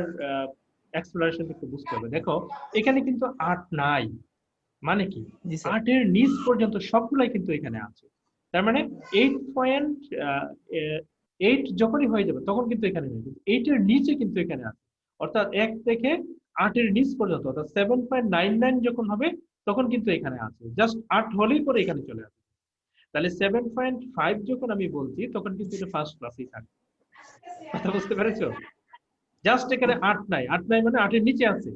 এক্সপ্লোরেশন একটু বুঝতে হবে। দেখো এখানে কিন্তু 8 নাই, মানে কি জি স্যার। 8 এর নিচ পর্যন্ত সবগুলাই কিন্তু এখানে আছে। তার মানে 8.8 যখনই হয়ে যাবে তখন কিন্তু এখানে নেই, 8 এর নিচে কিন্তু এখানে আছে। অর্থাৎ 1 থেকে 8 এর নিচ পর্যন্ত, অর্থাৎ 7.99 যখন হবে তখন কিন্তু এখানে আছে, জাস্ট 8 হলেই পরে এখানে চলে আসবে। তাহলে 7.5 যখন আমি বলছি তখন কিন্তু এটা ফার্স্ট ক্লাসেই থাকবে। কথা বুঝতে পেরেছো? জাস্ট এখানে 8 নাই, 8 নাই মানে 8 এর নিচে আছে।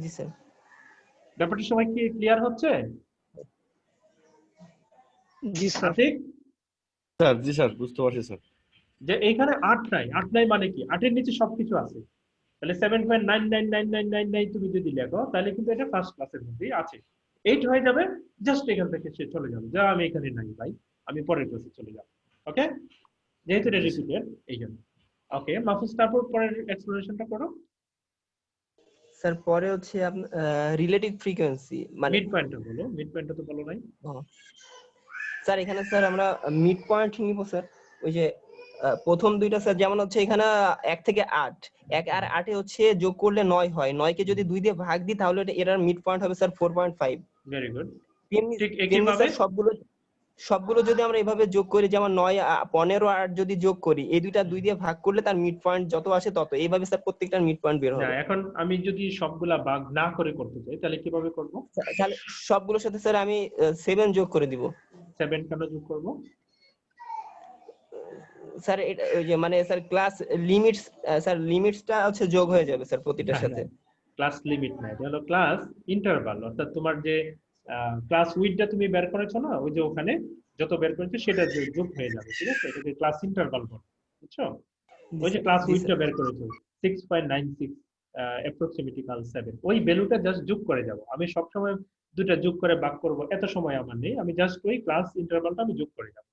জি স্যার। ব্যাপারটা সবাই কি ক্লিয়ার হচ্ছে? জি স্যার। আতিক, স্যার জি স্যার, বুঝতে পারছি স্যার। যে এইখানে 8 নাই, 8 নাই মানে কি 8 এর নিচে সবকিছু আছে। তাহলে 7.999999 তুমি যদি লেখো তাহলে কিন্তু এটা ফার্স্ট ক্লাসের মধ্যেই আছে। 8 হয়ে যাবে, জাস্ট এখান থেকে সে চলে যাবে, যা আমি এখানে নাই ভাই, আমি পরের ক্লাসে চলে যাব। ওকে, যেহেতু এটা রিপিটেড এই জন্য। ওকে মাহফুজ, তারপর পরের এক্সপ্লোরেশনটা করো। স্যার পরে হচ্ছে আপনার রিলেটিভ ফ্রিকোয়েন্সি মানে মিড পয়েন্টটা বলো, মিড পয়েন্টটা তো বলো নাই। স্যার এখানে স্যার আমরা মিড পয়েন্ট নিব স্যার। ওই যে প্রথম দুইটা স্যার, যেমন হচ্ছে এখানে 1 থেকে 8, 1 আর 8 এ হচ্ছে যোগ করলে 9 হয়, 9 কে যদি 2 দিয়ে ভাগ দিই তাহলে এর মিড পয়েন্ট হবে স্যার 4.5। Very good. তেমনি ঠিক তেমনি একইভাবে স্যার সবগুলো যদি আমরা এভাবে যোগ করি, যেমন 9 15 8 যদি যোগ করি, এই দুইটা 2 দিয়ে ভাগ করলে তার মিড পয়েন্ট যত আসে তত, এইভাবে স্যার প্রত্যেকটার মিড পয়েন্ট বের না, হবে। এখন আমি যদি সবগুলা ভাগ না করে করতে চাই তাহলে কিভাবে করব? তাহলে সবগুলোর সাথে স্যার আমি 7 যোগ করে দিব। 7 কেন যোগ করব? স্যার এটা ওই যে মানে স্যার ক্লাস লিমিটস, স্যার লিমিটসটা হচ্ছে যোগ হয়ে যাবে স্যার প্রতিটার সাথে। ক্লাস লিমিট না, এটা হলো ক্লাস ইন্টারভাল। অর্থাৎ তোমার যে ক্লাস উইডটা তুমি বের করেছো না, ওই যে ওখানে যত বের করেছো সেটা যোগ হয়ে যাবে, ঠিক আছে? এটাকে ক্লাস ইন্টারভাল বলে, বুঝছো? ওই যে ক্লাস উইডটা বের করেছো 6.96 অ্যাপ্রক্সিমেটিক্যাল 7, ওই ভ্যালুটা জাস্ট যোগ করে যাব। আমি সব সময় দুটো যোগ করে ভাগ করব, এত সময় আমার নেই, আমি জাস্ট ওই ক্লাস ইন্টারভালটা আমি যোগ করে যাব।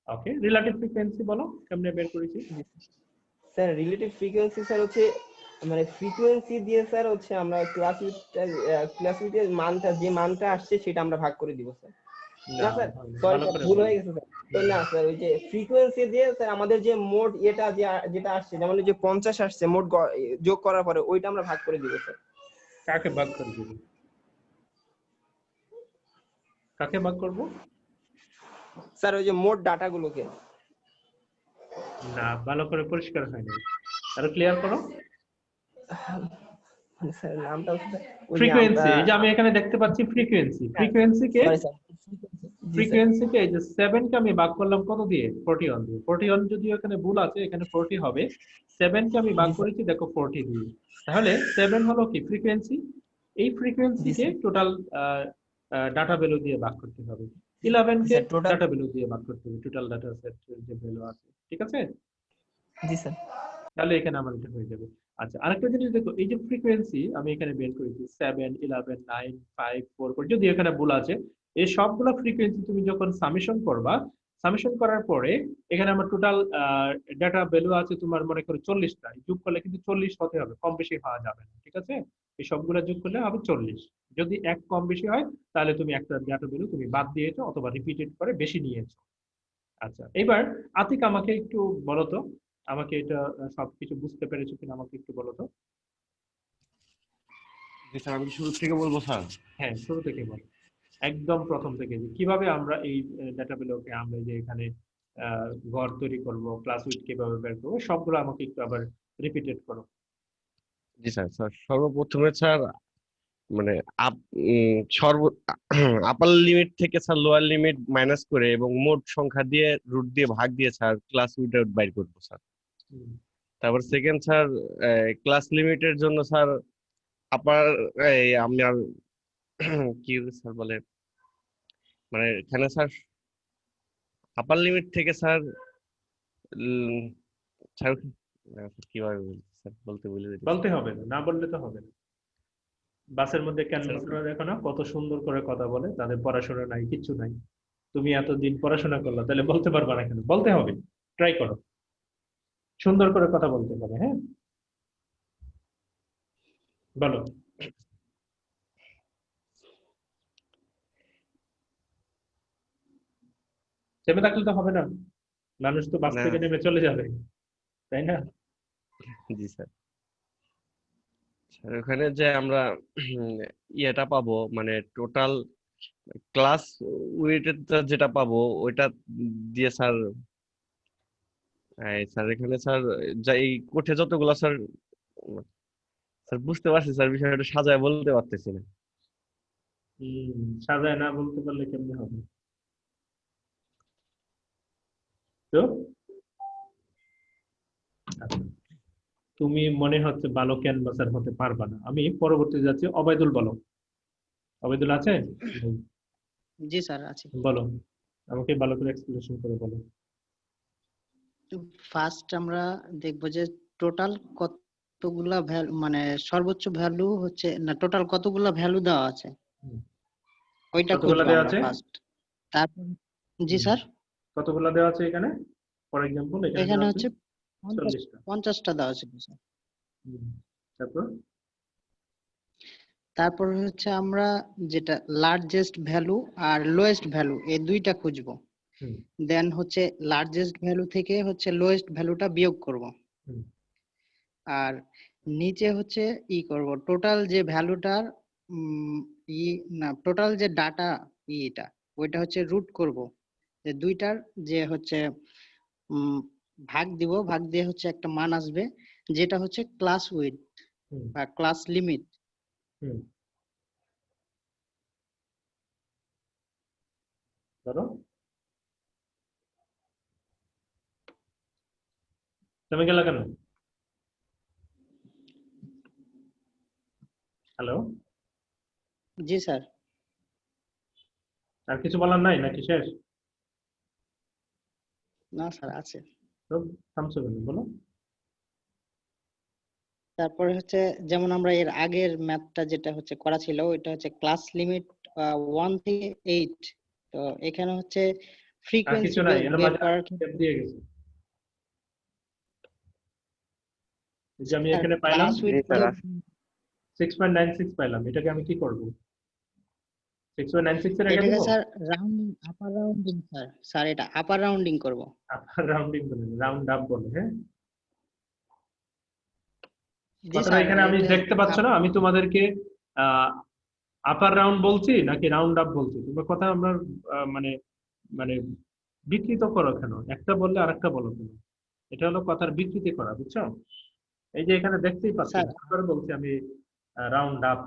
ওকে, রিলেটিভ ফ্রিকোয়েন্সি বলো কেমনে বের করেছি? স্যার রিলেটিভ ফ্রিকোয়েন্সি স্যার হচ্ছে মানে ফ্রিকোয়েন্সি দিয়ে স্যার হচ্ছে আমরা ক্লাসিফিকের মানটা, যে মানটা আসছে সেটা আমরা ভাগ করে দিব স্যার। না স্যার সরি স্যার, ভুল হয়ে গেছে স্যার। না স্যার ওই যে ফ্রিকোয়েন্সি দিয়ে স্যার আমাদের যে মোট এটা যেটা আসছে, যেমন এই যে 50 আসছে মোট যোগ করার পরে, ওইটা আমরা ভাগ করে দিব স্যার। কাকে ভাগ করে দিব? কাকে ভাগ করব? স্যার ওই যে মোট ডাটাগুলোকে। না, ভালো করে পরিষ্কার হয়নি, আরো ক্লিয়ার করো। মানে স্যার নামটা হচ্ছে ফ্রিকোয়েন্সি, এই যে আমি এখানে দেখতে পাচ্ছি ফ্রিকোয়েন্সি, ফ্রিকোয়েন্সিকে এই যে 7 কে আমি ভাগ করলাম কত দিয়ে? 41 দিয়ে। 41 যদি এখানে ভুল আছে, এখানে 40 হবে। 7 কে আমি ভাগ করেছি দেখো 40 দিয়ে। তাহলে 7 হলো কি ফ্রিকোয়েন্সি, এই ফ্রিকোয়েন্সিকে টোটাল ডাটা ভ্যালু দিয়ে ভাগ করতে হবে। 11 কে ডাটা ভ্যালু দিয়ে ভাগ করতে হবে, টোটাল ডাটা সেট যে ভ্যালু আছে, ঠিক আছে? জি স্যার। তাহলে এখানে আমার এটা হয়ে যাবে। আচ্ছা, আরেকটা জিনিস দেখো, এই যে ফ্রিকোয়েন্সি আমি এখানে বের করেছি 7, 11, 9, 5, 4 করে, যদি এখানে ভুল আছে, এই সবগুলো ফ্রিকোয়েন্সি তুমি যখন সামেশন করবা, সামেশন করার পরে এখানে আমার টোটাল ডাটা ভ্যালু আছে তোমার মনে করো 40টা, যোগ করলে কিন্তু 40 হতে হবে, কম বেশি হওয়া যাবে না, ঠিক আছে? এই সবগুলো যোগ করলে হবে 40। যদি এক কম বেশি হয় তাহলে তুমি একটা ডাটা ভ্যালু তুমি বাদ দিয়েছো অথবা রিপিটেড করে বেশি নিয়েছো। আচ্ছা, এবার আতিক আমাকে একটু বলো তো, আমাকে এটা সবকিছু বুঝতে পেরেছো কিনা আমাকে একটু বলো তো। জি স্যার, আমি কি শুরু থেকে বলবো স্যার? হ্যাঁ, শুরু থেকে বল, একদম প্রথম থেকে, যে কিভাবে আমরা এই ডাটা বেলকে আমরা যে এখানে ঘর তৈরি করব, ক্লাস উইড কিভাবে বের করবো, সবগুলো আমাকে একটু আবার রিপিটেড করো। জি স্যার, সর্বপ্রথমে স্যার মানে আপ সর্ব আপার লিমিট থেকে স্যার লোয়ার লিমিট মাইনাস করে এবং মোট সংখ্যা দিয়ে রুট দিয়ে ভাগ দিয়ে স্যার ক্লাস উইড বাইর করবো স্যার। হুম, তারপর সেকেন্ড স্যার ক্লাস লিমিটের জন্য স্যার আপার আপনার কি স্যার বলে, মানে এখানে স্যার আপার লিমিট থেকে স্যার স্যার কিভাবে বলছি স্যার, বলতে ভুলে গেছি বলতে হবে না, না বললে তো হবে না। বাসের মধ্যে স্যার। ক্যান্ডিডেটরা দেখো না কত সুন্দর করে কথা বলে, তাদের পড়াশোনা নাই, কিচ্ছু নাই। তুমি এতদিন পড়াশোনা করলো, তাহলে বলতে পারবা না কেন? বলতে হবে, ট্রাই করো, সুন্দর করে কথা বলতে হবে। হ্যাঁ, বলো। চেপে থাকলে তো হবে না, মানুষ তো বাস না থেকে নেমে চলে যাবে, তাই না? জি স্যার, স্যার ওখানে যে আমরা ইয়েটা পাবো মানে টোটাল ক্লাস ওয়েটের যেটা পাবো ওইটা দিয়ে স্যার, স্যার এখানে স্যার যা এই কোঠে যতগুলো স্যার, স্যার বুঝতে পারছি স্যার, বিষয়টা সাজায় বলতে পারতেছি না। সাজায় না বলতে পারলে কেমনে হবে? তো আচ্ছা, তুমি মনে হচ্ছে ভালো ক্যানভাসার হতে পারবা না। আমি পরবর্তী যাচ্ছি, অবায়দুল, বলো। অবায়দুল আছে? নেই। জি স্যার আছে। বলো, আমাকে ভালো করে এক্সপ্লেনেশন করে বলো। ফার্স্ট আমরা দেখবো যে টোটাল কতগুলা ভ্যালু, মানে সর্বোচ্চ ভ্যালু হচ্ছে না, টোটাল কতগুলা ভ্যালু দেওয়া আছে হুম, ওইটা কতগুলা খুঁজবো দেওয়া আমরা আছে? ফার্স্ট। তারপর জি হুম, স্যার, কতগুলা দেওয়া আছে এখানে? ফর এক্সাম্পল এখানে এখানে দেওয়া আছে হচ্ছে 40টা। 50টা দেওয়া ছিল স্যার। হুম, তারপর তারপর হচ্ছে আমরা যেটা লার্জেস্ট ভ্যালু আর লোয়েস্ট ভ্যালু এই দুইটা খুঁজবো। হুম, দেন হচ্ছে লার্জেস্ট ভ্যালু থেকে হচ্ছে লোয়েস্ট ভ্যালুটা বিয়োগ করব। হুম, আর নিচে হচ্ছে করব টোটাল যে ভ্যালুটার ই না, টোটাল যে ডাটা এটা ওইটা হচ্ছে রুট করব, যে দুইটার যে হচ্ছে উম, ভাগ দিব, ভাগ দিয়ে হচ্ছে একটা মান আসবে যেটা হচ্ছে ক্লাস উইড হুম, বা ক্লাস লিমিট। হুম, ধরো তুমি গেলা কেন? হ্যালো, জি স্যার। আর কিছু বলার নাই নাকি শেষ? না স্যার আছে। তো থামছো কেন, বলো। তারপরে হচ্ছে যেমন আমরা এর আগের ম্যাথটা যেটা হচ্ছে করা ছিল ওইটা হচ্ছে ক্লাস লিমিট 1 থেকে 8। তো এখানে হচ্ছে আর কিছু ফ্রিকোয়েন্সি নাই, এর বের মাঝে করার step দিয়ে গেছে। এই যে আমি স্যার এখানে পাইলাম ক্লাস উইড 6.96 পাইলাম, এটাকে আমি কি করব? 6.96 এর আগে এটাকে দেবো? স্যার রাউন্ডিং, আপার রাউন্ডিং স্যার। স্যার এটা আপার রাউন্ডিং করব। আবার রাউন্ডিং বলে, রাউন্ড আপ বলে। হ্যাঁ, জি কথাটা স্যার, এখানে আমি এটা দেখতে পাচ্ছ না, আমি তোমাদেরকে আপার রাউন্ড বলছি নাকি রাউন্ড আপ বলছি? তোমার কথা আমার মানে মানে বিকৃত করো কেন? একটা বললে আরেকটা বলো কেন? এটা হলো কথার বিকৃতি করা, বুঝছো? এই যে এখানে দেখতেই পাচ্ছি, স্যার, বারবার বলছি আমি round up,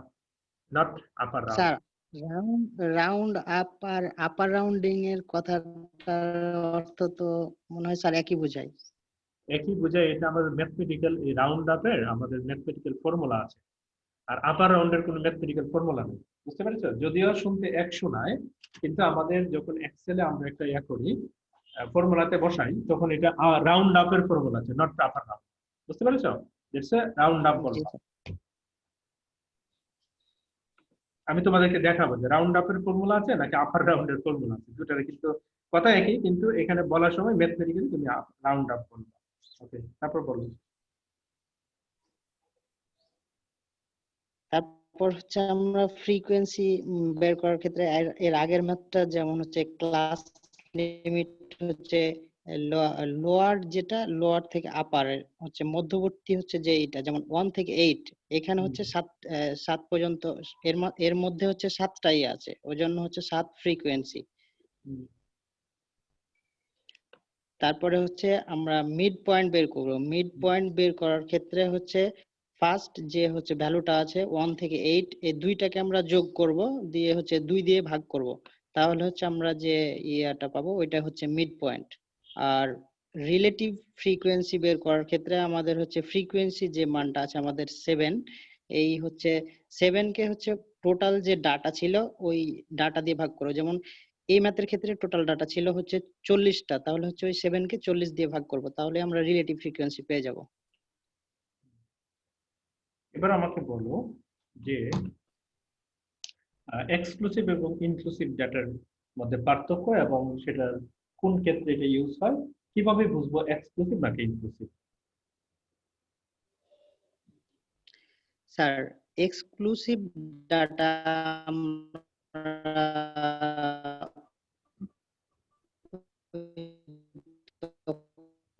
not upper round. Sir round round up আর আপার রাউন্ডিং এর কথাটার অর্থ তো মনে হয় স্যার একই বোঝায়। একই বোঝায়, এটা আমাদের ম্যাথমেটিক্যাল, এই রাউন্ড আপের আমাদের ম্যাথমেটিক্যাল ফর্মুলা আছে। আর আপার রাউন্ডের কোনো ম্যাথমেটিক্যাল ফর্মুলা নেই, বুঝতে পেরেছো? যদিও শুনতে এক শোনায়, কিন্তু আমাদের যখন এক্সেলে আমরা একটা করি, ফর্মুলাতে বসাই, তখন এটা রাউন্ড আপের ফর্মুলা আছে, নট আপার রাউন্ড। বুঝতে পেরেছো? ইটস এ রাউন্ড আপ জি বলবো। স্যার। আমি তোমাদেরকে দেখাবো যে রাউন্ড আপের ফর্মুলা আছে নাকি আপার রাউন্ডের ফর্মুলা আছে, দুটার কিন্তু কথা একই, কিন্তু এখানে বলার সময় ম্যাথমেটিক্যালি তুমি রাউন্ড আপ বলবে। ওকে, তারপর বলো। তারপর হচ্ছে আমরা ফ্রিকোয়েন্সি বের করার ক্ষেত্রে এর আগের ম্যাথটা যেমন হচ্ছে ক্লাস লিমিট হচ্ছে লোয়ার যেটা লোয়ার থেকে আপার হচ্ছে মধ্যবর্তী হচ্ছে যে এটা যেমন 1 থেকে 8 এখানে হচ্ছে 7 পর্যন্ত এর মধ্যে হচ্ছে 7টাই আছে ওই জন্য হচ্ছে 7 ফ্রিকোয়েন্সি। তারপরে হচ্ছে আমরা মিড পয়েন্ট বের করব। মিড পয়েন্ট বের করার ক্ষেত্রে হচ্ছে ফার্স্ট যে হচ্ছে ভ্যালুটা আছে 1 থেকে 8 এই দুইটাকে আমরা যোগ করব, দিয়ে হচ্ছে 2 দিয়ে ভাগ করব, তাহলে হচ্ছে আমরা যে ইয়াটা পাবো ওইটা হচ্ছে মিড পয়েন্ট। আর রিলেটিভ ফ্রিকোয়েন্সি বের করার ক্ষেত্রে আমাদের হচ্ছে ফ্রিকোয়েন্সি যে মানটা আছে আমাদের 7, এই হচ্ছে 7 কে হচ্ছে টোটাল যে ডাটা ছিল ওই ডাটা দিয়ে ভাগ করো। যেমন এই ম্যাথের ক্ষেত্রে টোটাল ডাটা ছিল হচ্ছে 40টা, তাহলে হচ্ছে ওই 7 কে 40 দিয়ে ভাগ করব, তাহলে আমরা রিলেটিভ ফ্রিকোয়েন্সি পেয়ে যাব। এবার আমাকে বলো যে এক্সক্লুসিভ এবং ইনক্লুসিভ ডাটার মধ্যে পার্থক্য এবং সেটার কোন ক্ষেত্রে এটা ইউজ হয়, কিভাবে বুঝবো এক্সক্লুসিভ নাকি ইনক্লুসিভ? স্যার এক্সক্লুসিভ ডাটা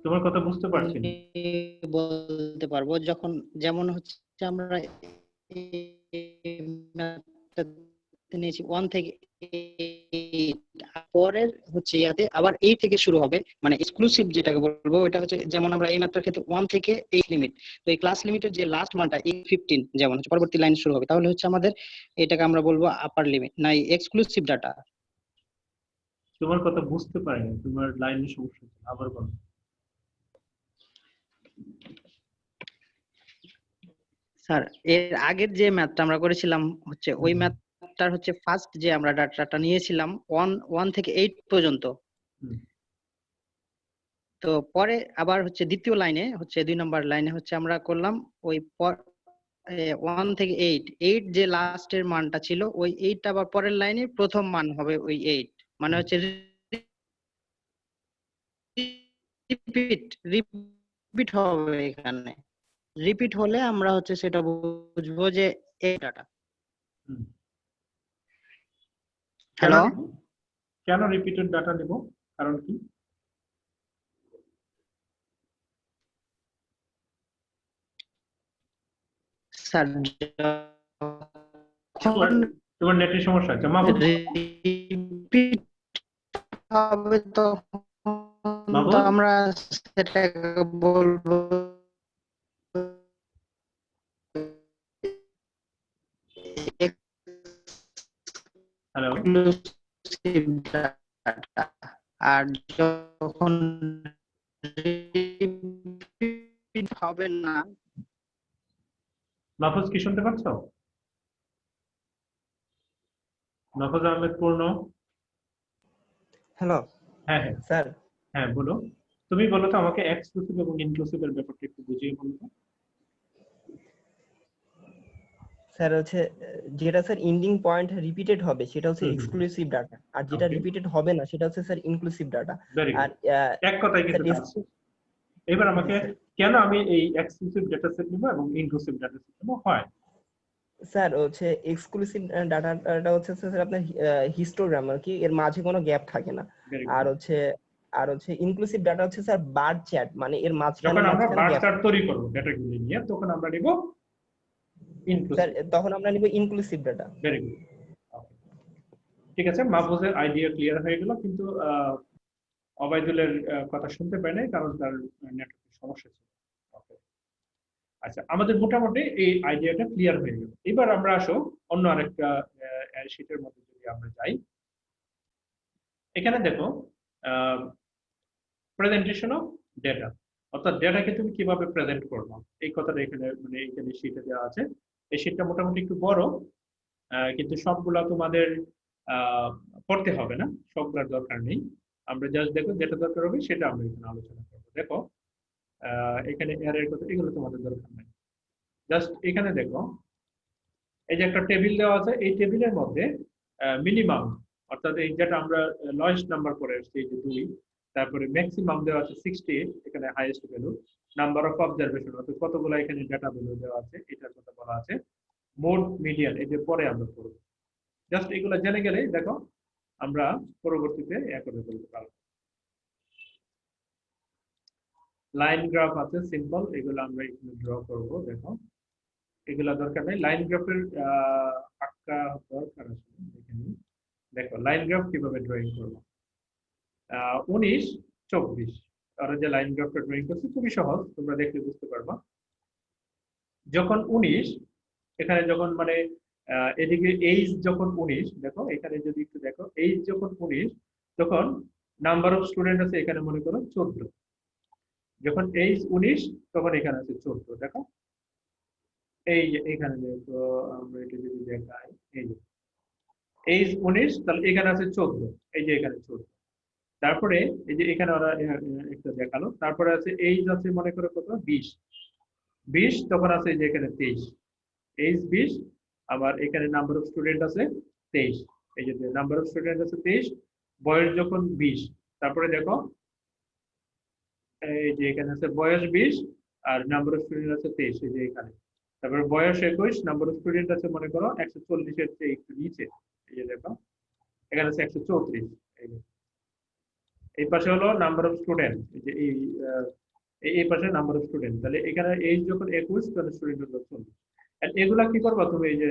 তোমার কথা বুঝতে পারছি না। বলতে পারবো যখন যেমন হচ্ছে আমরা নিয়েছি 1 থেকে 8, পরের হচ্ছে ইয়াতে আবার 8 থেকে শুরু হবে, মানে এক্সক্লুসিভ যেটাকে বলবো ওটা হচ্ছে যেমন আমরা এই ম্যাথের ক্ষেত্রে 1 থেকে 8 লিমিট, তো এই ক্লাস লিমিটের যে লাস্ট মানটা 15 যেমন হচ্ছে পরবর্তী লাইন শুরু হবে, তাহলে হচ্ছে আমাদের এটাকে আমরা বলবো আপার লিমিট নাই এক্সক্লুসিভ ডাটা। তোমার কথা বুঝতে পারিনি, তোমার লাইনের সমস্যা ছিল, আবার বলো। স্যার এর আগের যে ম্যাথটা আমরা করেছিলাম হচ্ছে ওই ম্যাথটার হচ্ছে ফার্স্ট যে আমরা ডাটাটা নিয়েছিলাম 1 থেকে 8 পর্যন্ত, তো পরে আবার হচ্ছে দ্বিতীয় লাইনে হচ্ছে 2 নম্বর লাইনে হচ্ছে আমরা করলাম ওই 1 থেকে 8 যে লাস্টের মানটা ছিল ওই 8 আবার পরের লাইনে প্রথম মান হবে ওই 8, মানে হচ্ছে রিপিট হবে। এখানে রিপিট হলে আমরা হচ্ছে সেটা বুঝবো যে এই ডাটা। হ্যালো, কেন রিপিটেড ডাটা নেব, কারণ কি? স্যার তোমার নেটের সমস্যা আছে, মাহবুব রিপিট হবে তখন তো আমরা সেটাকে বলবো হ্যালো, আর যখন রিপিট হবে না। মাহফুজ কি শুনতে পাচ্ছ? মাহফুজ আহমেদ পূর্ণ। হ্যালো হ্যাঁ হ্যাঁ স্যার। হ্যাঁ বলো, তুমি বলো তো আমাকে এক্সক্লুসিভ এবং ইনক্লুসিভ এর ব্যাপারটা একটু বুঝিয়ে বলো তো। স্যার হচ্ছে যেটা স্যার এন্ডিং পয়েন্ট রিপিটেড হবে সেটা হচ্ছে এক্সক্লুসিভ ডাটা, আর যেটা Okay. রিপিটেড হবে না সেটা হচ্ছে sir inclusive data. Very good. আর এক কথায় কিছু স্যার, আছে। এবার আমাকে কেন আমি এই এক্সক্লুসিভ ডেটা সেট নিব এবং ইনক্লুসিভ ডেটা সেট নিব হয়? স্যার হচ্ছে এক্সক্লুসিভ ডাটাটা হচ্ছে স্যার আপনার হিস্টোগ্রাম আর কি, এর মাঝে কোনো গ্যাপ থাকে না। Very আর good. হচ্ছে ইনক্লুসিভ ডাটা হচ্ছে স্যার বার চ্যাট, মানে এর মাঝখানে যখন আমরা বার গ্যাপ। চার্ট তৈরি করব ডেটাগুলি নিয়ে তখন আমরা নিব স্যার ইনক্লুসিভ। তখন আমরা নিব ইনক্লুসিভ ডাটা। Very good. ঠিক আছে, মাহফুজের আইডিয়া ক্লিয়ার হয়ে গেল, কিন্তু অবাইদুলের কথা শুনতে পাই নাই কারণ তার নেটওয়ার্কের সমস্যা ছিল। Okay. আচ্ছা, আমাদের মোটামুটি এই আইডিয়াটা ক্লিয়ার হয়ে গেল। এবার আমরা আসো অন্য আরেকটা শীটের মধ্যে যদি আমরা যাই, এখানে দেখো প্রেজেন্টেশন অফ ডেটা, অর্থাৎ ডেটাকে তুমি কিভাবে প্রেজেন্ট করবে এই কথাটা এখানে মানে এখানে শীটে দেওয়া আছে। এই শীটটা মোটামুটি একটু বড়, কিন্তু সবগুলা তোমাদের পড়তে হবে না, সবগুলোর দরকার নেই। আমরা জাস্ট দেখো যেটা দরকার হবে সেটা আমরা এখানে আলোচনা করবো। দেখো এখানে এর কথা এগুলো তোমাদের দরকার নেই, জাস্ট এখানে দেখো এই যে একটা টেবিল দেওয়া আছে, এই টেবিলের মধ্যে মিনিমাম অর্থাৎ এই যেটা আমরা লয়েস্ট নাম্বার করে আসছি এই যে 2, তারপরে ম্যাক্সিমাম দেওয়া আছে 68, এখানে highest value, number of observation অর্থাৎ কতগুলো এখানে ডেটা ভ্যালু দেওয়া আছে এটার কথা বলা আছে, মোড মিডিয়ান এই যে পরে আমরা করব। জাস্ট এগুলো জেনে গেলেই দেখো আমরা পরবর্তীতে একত্রে বলতে পারবো। লাইন গ্রাফ আছে সিম্পল, এগুলো আমরা এখানে ড্র করব। দেখো এগুলো দরকার নেই, লাইন গ্রাফের আঁকা দরকার আছে। দেখো লাইন গ্রাফ কিভাবে ড্রয়িং করবো। 19 24 আমরা যে লাইন গ্রাফটা ড্রয়িং করছি খুবই সহজ, তোমরা দেখলে বুঝতে পারবা। যখন 19 এখানে যখন মানে এদিকে এইজ যখন 19, দেখো এখানে যদি একটু দেখো এইজ যখন 19 তখন নাম্বার অফ স্টুডেন্ট আছে এখানে মনে করো 14। যখন এইজ 19 তখন এখানে আছে 14। দেখো এই যে এখানে দেখো আমরা এটা যদি দেখাই, এই যে এইজ 19 তাহলে এখানে আছে 14, এই যে এখানে 14। তারপরে এই যে এখানে ওরা একটা দেখালো, তারপরে আছে এইজ আছে মনে করো কত 20, 20 তখন আছে এই যে এখানে 23, এইজ 20 আবার এখানে নাম্বার অফ স্টুডেন্ট আছে 23, এই যে নাম্বার অফ স্টুডেন্ট আছে 23, বয়স যখন 20, তারপরে দেখো এই যে এখানে আছে বয়স 20 আর নাম্বার অফ স্টুডেন্ট আছে 23, এই যে এখানে। তারপরে বয়স 21, নাম্বার অফ স্টুডেন্ট আছে মনে করো 140 এর চেয়ে একটু নিচে, এই যে দেখো এখানে আছে 134, এই যে এই পাশে হলো নাম্বার অফ স্টুডেন্ট, এই যে এই পাশে নাম্বার অফ স্টুডেন্ট, তাহলে এখানে এইজ যখন 21 তাহলে স্টুডেন্ট হলো 40। আর এগুলা কি করবা তুমি, এই যে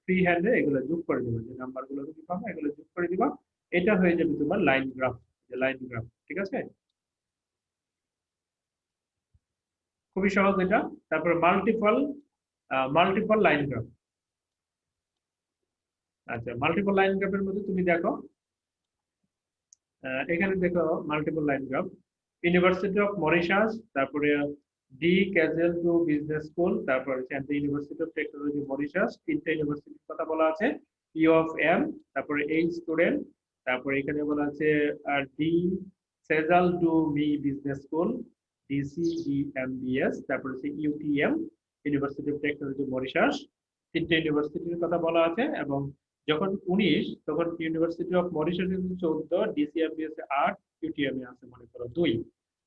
ফ্রি হ্যান্ডে এগুলো যোগ করে দিবা, যে নাম্বার গুলো তুমি পাবে এগুলো যোগ করে দিবা, এটা হয়ে যাবে তোমার লাইন গ্রাফ, যে লাইন গ্রাফ। ঠিক আছে, খুবই সহজ এটা। তারপরে মাল্টিপল লাইন গ্রাফ। আচ্ছা, মাল্টিপল লাইন গ্রাফের মধ্যে তুমি দেখো এখানে দেখো multiple line graph, university of Mauritius, তারপরে ডি ক্যাজেল টু বিজনেস স্কুল, তারপরে central university of technology Mauritius, তিনটা ইউনিভার্সিটির কথা বলা আছে, ইউ অফ এম, তারপরে এই স্টুডেন্ট, তারপরে এখানে বলা আছে ডি সেজাল টু মি বিজনেস স্কুল, ডিসিডিএমবিএস, তারপরে হচ্ছে UTM university of technology Mauritius, তিনটা ইউনিভার্সিটির কথা বলা আছে। এবং যখন 19 তখন university of Mauritius 14, DCMBS 8, UTM এ আছে মনে করো 2,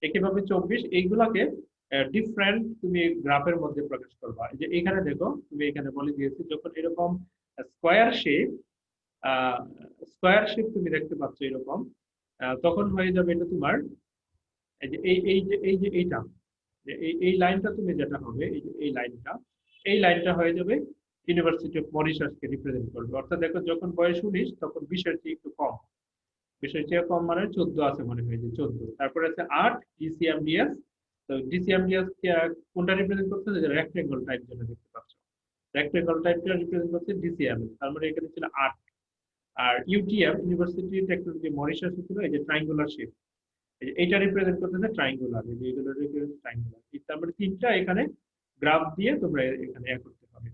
একইভাবে 24। এইগুলাকে ডিফারেন্ট তুমি গ্রাফের মধ্যে প্রকাশ করবা। এই যে এখানে দেখো তুমি এখানে বলে দিয়েছি যখন এরকম স্কোয়ার শেপ তুমি দেখতে পাচ্ছ এরকম, তখন হয়ে যাবে এটা তোমার এই যে এইটা, এই লাইনটা তুমি যেটা হবে, এই যে এই লাইনটা হয়ে যাবে ইউনিভার্সিটি অফ মরিশাসকে রিপ্রেজেন্ট করবে। অর্থাৎ দেখো যখন বয়স 19 তখন 20 এর চেয়ে একটু কম, 20 এর চেয়ে কম মানে 14 আছে মনে হয়, যে 14। তারপরে আছে 8 ডিসিএমডিএস, তো ডিসিএমডিএস কোনটা রিপ্রেজেন্ট করতেছে, যে রেক্টেঙ্গল টাইপ যেটা দেখতে পাচ্ছ, রেক্টেঙ্গল টাইপটা রিপ্রেজেন্ট করছে ডিসিএমএস, তার মানে এখানে ছিল 8। আর ইউটিএম ইউনিভার্সিটি টেকনোলজি মরিশাস ছিল এই যে ট্রায়াঙ্গুলার শেপ, এইটা রিপ্রেজেন্ট করতেছে ট্রায়াঙ্গুলার, এই যে এগুলো রিপ্রেজেন্ট ট্রায়াঙ্গুলার। তার মানে তিনটা এখানে গ্রাফ দিয়ে তোমরা এখানে করতে হবে।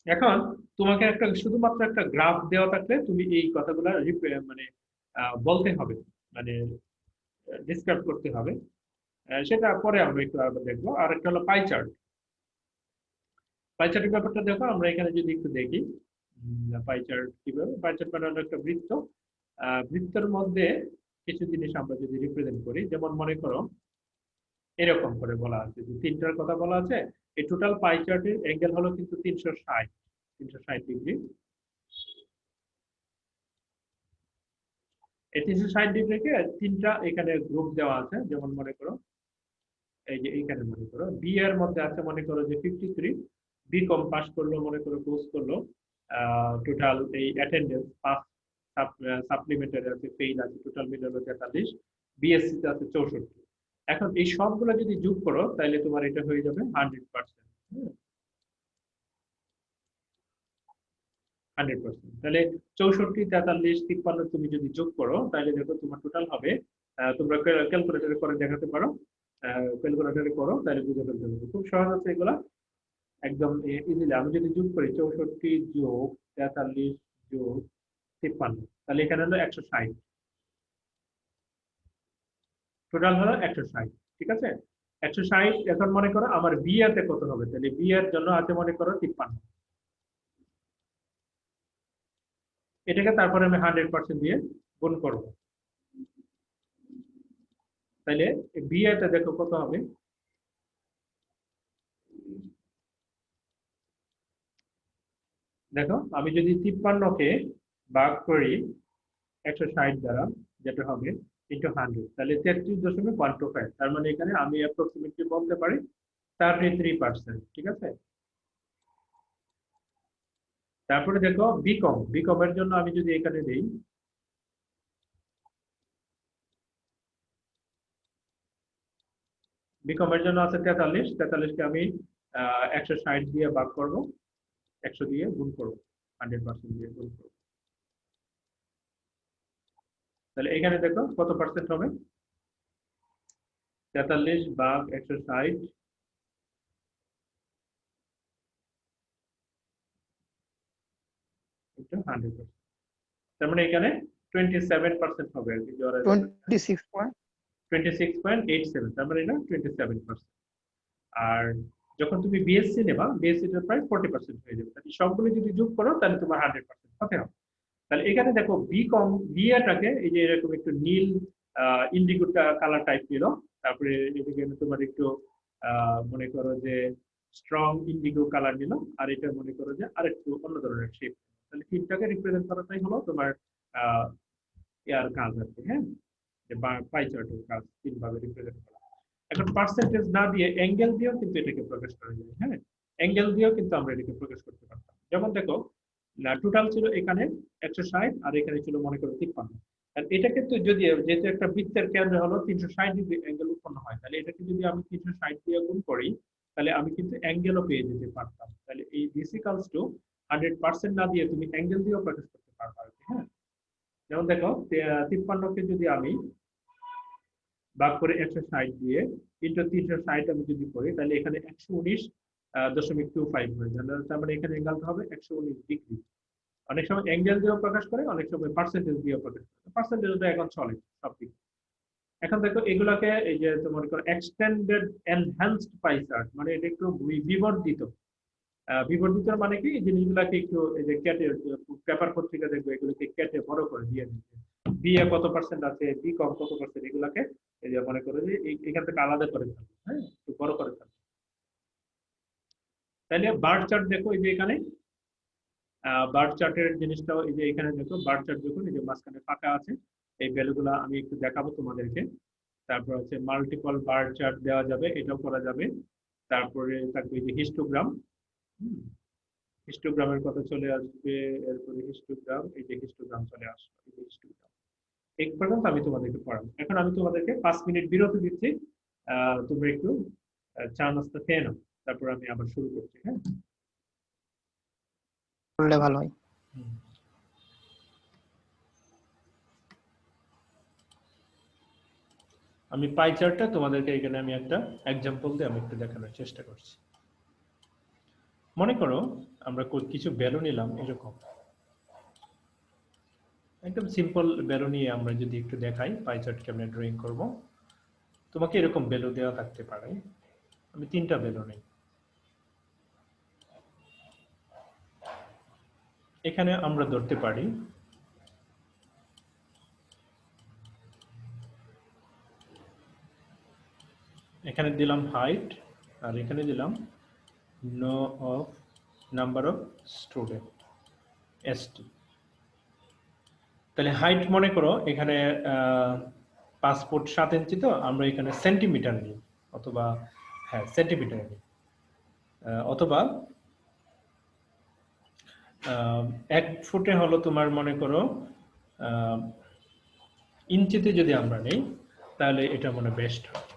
এখন তোমাকে একটা শুধুমাত্র একটা গ্রাফ দেওয়া থাকলে তুমি এই কথাগুলো মানে বলতে হবে, মানে ডিসক্রাইব করতে হবে, সেটা পরে আমরা একটু আবার দেখবো। আর একটা হলো পাই চার্ট। পাই চার্টের ব্যাপারটা দেখো, আমরা এখানে যদি একটু দেখি পাই চার্ট কিভাবে, পাই চার্ট মানে হলো একটা বৃত্ত, বৃত্তের মধ্যে কিছু জিনিস আমরা যদি রিপ্রেজেন্ট করি, যেমন মনে করো এরকম করে বলা আছে যে তিনটার কথা বলা আছে, এই টোটাল পাই চার্টের অ্যাঙ্গেল হলো কিন্তু 360 ডিগ্রি। এই 360 ডিগ্রিকে তিনটা এখানে গ্রুপ দেওয়া আছে, যেমন মনে করো এই যে এইখানে মনে করো বি এর মধ্যে আছে মনে করো যে 53, বি কম পাস করলো মনে করো, কোর্স করলো, টোটাল এই অ্যাটেন্ডেন্স 5, সাপ্লিমেন্টারি আছে, ফেইল আছে, টোটাল মিলে হলো 43, বিএসসি তে আছে 64। এখন এই সবগুলো যদি যোগ করো তাহলে তোমার এটা হয়ে যাবে 100%, 100%। তাহলে 64, 43, 53 তুমি যদি যোগ করো তাহলে দেখো তোমার টোটাল হবে, তোমরা ক্যালকুলেটরে করে দেখাতে পারো, ক্যালকুলেটরে করো তাহলে বুঝে ফেলতে পারবে, খুব সহজ আছে এগুলা, একদম ইজিলি। আমি যদি যোগ করি 64 যোগ 43 যোগ 53, তাহলে এখানে হলো 160, টোটাল হলো 160। ঠিক আছে, 160। এখন মনে করো আমার বি এতে কত হবে, তাহলে বি এর জন্য আছে মনে করো 53, এটাকে তারপরে আমি 100% দিয়ে গুণ করবো, তাহলে বি এতে দেখো কত হবে, দেখো আমি যদি 53কে ভাগ করি 160 দ্বারা, যেটা হবে ইন্টু 100, তাহলে 33.125। তার মানে এখানে আমি অ্যাপ্রক্সিমেটলি বলতে পারি 33%, ঠিক আছে। তারপরে দেখো বিকম, বিকমের জন্য আমি যদি এখানে দেই, বিকমের জন্য আছে 43, 43কে আমি 160 দিয়ে ভাগ করব, 100 দিয়ে গুণ করব, 100% দিয়ে গুণ করব। তাহলে এখানে দেখো কত পার্সেন্ট হবে, 43 ভাগ 160 ইন্টু 100%। তার মানে এখানে 27% হবে আর কি, 26.87, তার মানে এটা 27%। আর যখন তুমি বিএসসি নেবা, বিএসসি টা প্রায় 40% হয়ে যাবে। তাহলে সবগুলো যদি যোগ করো তাহলে তোমার 100% হতে হবে। তাহলে এখানে দেখো বিকম বিএটাকে এই যে এরকম একটু নীল ইন্ডিগো কালার টাইপ নিল, তারপরে এদিকে তোমার একটু মনে করো যে স্ট্রং ইন্ডিগো কালার নিল, আর এটা মনে করো যে আরেকটু অন্য ধরনের শেপ। তাহলে তিনটাকে রিপ্রেজেন্ট করাটাই হলো তোমার ইয়ার কাজ আর কি, হ্যাঁ, যে পাই চার্টের কাজ, তিন ভাবে রিপ্রেজেন্ট করা। এখন পার্সেন্টেজ না দিয়ে অ্যাঙ্গেল দিয়েও কিন্তু এটাকে প্রকাশ করা যায়, হ্যাঁ, অ্যাঙ্গেল দিয়েও কিন্তু আমরা এটাকে প্রকাশ করতে পারতাম। যেমন দেখো টোটাল ছিল এখানে 160 আর এখানে ছিল মনে করো 53। আর এটা কিন্তু যদি যেহেতু একটা বৃত্তের কেন্দ্র হলো 360 ডিগ্রি অ্যাঙ্গেল উৎপন্ন হয়, তাহলে এটাকে যদি আমি 360 দিয়ে গুণ করি তাহলে আমি কিন্তু অ্যাঙ্গেলও পেয়ে যেতে পারতাম। তাহলে এই দিস ইকুয়ালস টু 100% না দিয়ে তুমি অ্যাঙ্গেল দিয়েও প্রকাশ করতে পারবা, হ্যাঁ। যেমন দেখো 53কে যদি আমি ভাগ করে 160 দিয়ে ইন্টু 360 আমি যদি করি তাহলে এখানে 119.25 হয়ে যাবে। তার মানে এখানে অ্যাঙ্গেলটা হবে 119 ডিগ্রি। অনেক সময় অ্যাঙ্গেল দিয়েও প্রকাশ করে, অনেক সময় পার্সেন্টেজ দিয়েও প্রকাশ করে, পার্সেন্টেজটা এখন চলে সব দিক। এখন দেখো এগুলাকে এই যে তোমার এক্সটেন্ডেড এনহ্যান্সড পাই চার্ট, মানে এটা একটু বিবর্ধিত। বিবর্ধিত মানে কি, এই জিনিসগুলাকে একটু এই যে কেটে, পেপার পত্রিকা দেখবে এগুলোকে কেটে বড় করে দিয়ে দিচ্ছে, বিএ কত পার্সেন্ট আছে, বি কম কত পার্সেন্ট, এগুলাকে এই যে মনে করো যে এখান থেকে আলাদা করে ফেলবে, হ্যাঁ, একটু বড় করে ফেলবে। তাহলে বার চার্ট দেখো এই যে এখানে বার চার্টের জিনিসটাও এই যে এখানে দেখো, বার চার্ট যখন এই যে মাঝখানে ফাঁকা আছে, এই ভ্যালুগুলো আমি একটু দেখাবো তোমাদেরকে। তারপর হচ্ছে মাল্টিপল বার চার্ট দেওয়া যাবে, এটাও করা যাবে। তারপরে থাকবে এই যে হিস্টোগ্রাম, হিস্টোগ্রামের কথা চলে আসবে, এরপরে হিস্টোগ্রাম, এই যে হিস্টোগ্রাম চলে আসবে, এই যে হিস্টোগ্রাম। এই পর্যন্ত আমি তোমাদেরকে পড়াবো। এখন আমি তোমাদেরকে 5 মিনিট বিরতি দিচ্ছি, তোমরা একটু চা নাস্তা খেয়ে নাও, তারপর আমি আবার শুরু করছি, হ্যাঁ। করলে ভালো হয়। আমি পাই চার্টটা তোমাদেরকে এখানে আমি একটা এক্সাম্পল দিয়ে আমি একটু দেখানোর চেষ্টা করছি। মনে করো আমরা কিছু ভ্যালু নিলাম এরকম, একদম সিম্পল ভ্যালু নিয়ে আমরা যদি একটু দেখাই পাই চার্ট কেমনে ড্রয়িং করব। তোমাকে এরকম ভ্যালু দেওয়া থাকতে পারে, আমি 3টা ভ্যালু নেই। এখানে আমরা ধরতে পারি এখানে দিলাম হাইট, আর এখানে দিলাম no of number of student ST. তাহলে হাইট মনে করো এখানে 5 ফুট 7 ইঞ্চি, তো আমরা এখানে সেন্টিমিটার নিই, অথবা হ্যাঁ সেন্টিমিটার নিই, অথবা 1 ফুটে হলো তোমার মনে করো ইঞ্চিতে যদি আমরা নেই তাহলে এটা মনে বেস্ট হয়।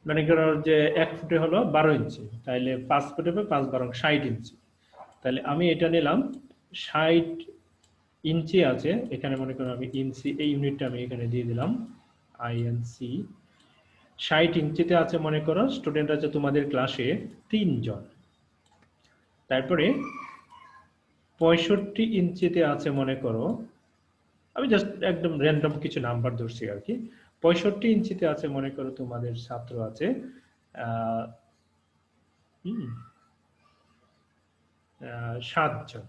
মনে করো যে 1 ফুটে হলো 12 ইঞ্চি, তাহলে 5 ফুটে 5 12 60 ইঞ্চি। তাহলে আমি এটা নিলাম 60 ইঞ্চি আছে এখানে, মনে করো আমি ইঞ্চি এই ইউনিটটা আমি এখানে দিয়ে দিলাম আইএনসি। 60 ইঞ্চিতে আছে মনে করো স্টুডেন্ট আছে তোমাদের ক্লাসে 3 জন। তারপরে 65 ইঞ্চিতে আছে মনে করো, আমি জাস্ট একদম র্যান্ডম কিছু নাম্বার ধরছি আর কি। 65 ইঞ্চিতে আছে মনে করো তোমাদের ছাত্র আছে 7 জন।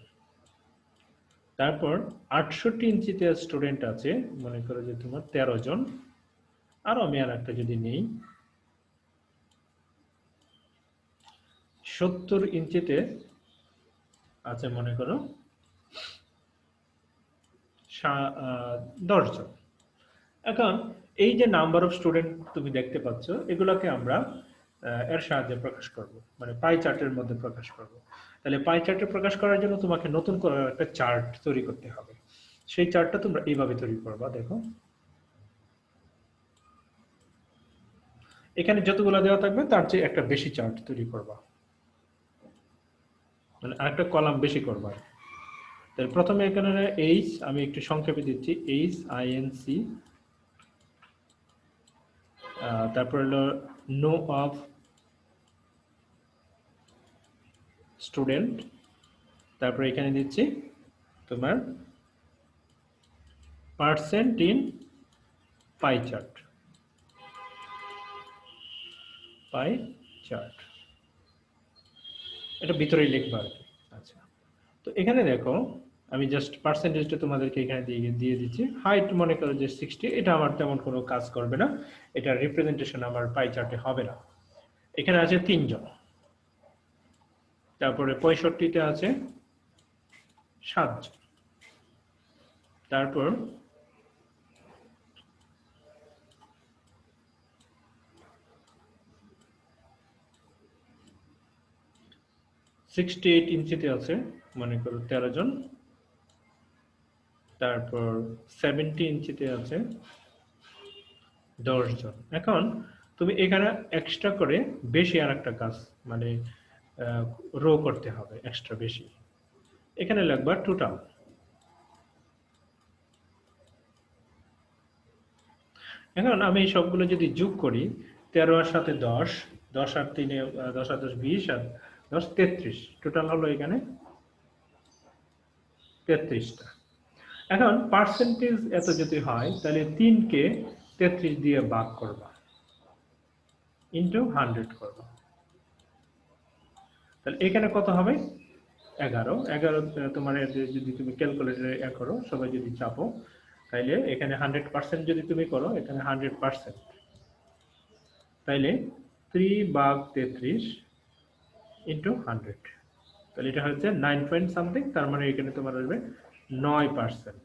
তারপর 68 ইঞ্চিতে স্টুডেন্ট আছে মনে করো যে তোমার 13 জন। আর আমি আর একটা যদি নেই, 70 ইঞ্চিতে আছে মনে করো 10 জন। এখন এই যে নাম্বার অফ স্টুডেন্ট তুমি দেখতে পাচ্ছ, এগুলোকে আমরা এর সাহায্যে প্রকাশ করব, মানে পাই চার্টের মধ্যে প্রকাশ করব। তাহলে পাই চার্টে প্রকাশ করার জন্য তোমাকে নতুন করে একটা চার্ট তৈরি করতে হবে। সেই চার্টটা তোমরা এইভাবে তৈরি করবা। দেখো এখানে যতগুলো দেওয়া থাকবে তার চেয়ে একটা বেশি চার্ট তৈরি করবা, মানে আরেকটা কলাম বেশি করবা। তাহলে প্রথমে এখানে এইচ, আমি একটু সংক্ষেপে দিচ্ছি, HINC, তারপর হলো নো অফ স্টুডেন্ট, তারপর এখানে দিচ্ছি তোমার percent in pie chart, pie chart, এটা ভিতরেই লিখবা আর কি। আচ্ছা, তো এখানে দেখো আমি জাস্ট পার্সেন্টেজটা তোমাদেরকে এখানে দিয়ে দিচ্ছি। হাইট মনে করো যে 60, এটা আমার তেমন কোনো কাজ করবে না, এটা রিপ্রেজেন্টেশন আমার পাই চার্টে হবে না। এখানে আছে 3 জন, তারপরে 65-তে আছে 7 জন, তারপর (68 ইঞ্চিতে আছে মনে করো 13 জন, তারপর 70 ইঞ্চিতে আছে 10 জন। এখন তুমি এখানে এক্সট্রা করে বেশি আর একটা কাজ, মানে রো করতে হবে এক্সট্রা বেশি। এখানে লাগবে টোটাল। এখন আমি এই সবগুলো যদি যোগ করি, 13 এর সাথে 10, 10 আর 3-এ 10 আর 10 20, আর 10 33, টোটাল হলো এখানে 33টা। এখন পার্সেন্টেজ এত যদি হয়, তাহলে 3-কে 33 দিয়ে ভাগ করবা, ইনটু 100 করবা। তাহলে এখানে কত হবে? 11। 11 তোমার যদি তুমি ক্যালকুলেটরে করো, সবাই যদি চাপো, তাইলে এখানে 100% যদি তুমি করো, এখানে 100%, তাইলে 3/33 ইনটু 100, তাহলে এটা হচ্ছে 9 পয়েন্ট সামথিং, তার মানে এখানে তোমার আসবে 9%।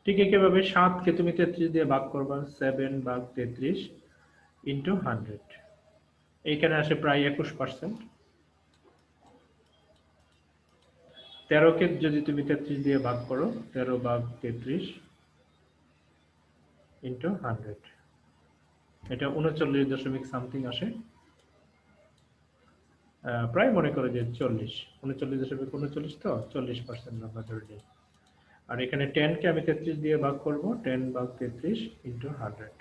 ঠিক একইভাবে 7-কে তুমি 33 দিয়ে ভাগ করবা, 7/33 ইনটু 100, এইখানে আসে প্রায় 21%। 13-কে যদি তুমি 33 দিয়ে ভাগ করো, 13/33 ইনটু 100, এটা 39 সামথিং আসে, প্রায় মনে করো যে 40, 39.39, তো 40% আমরা ধরে নিই। আর এখানে 10-কে আমি 33 দিয়ে ভাগ করব, 10/33 ইনটু 100,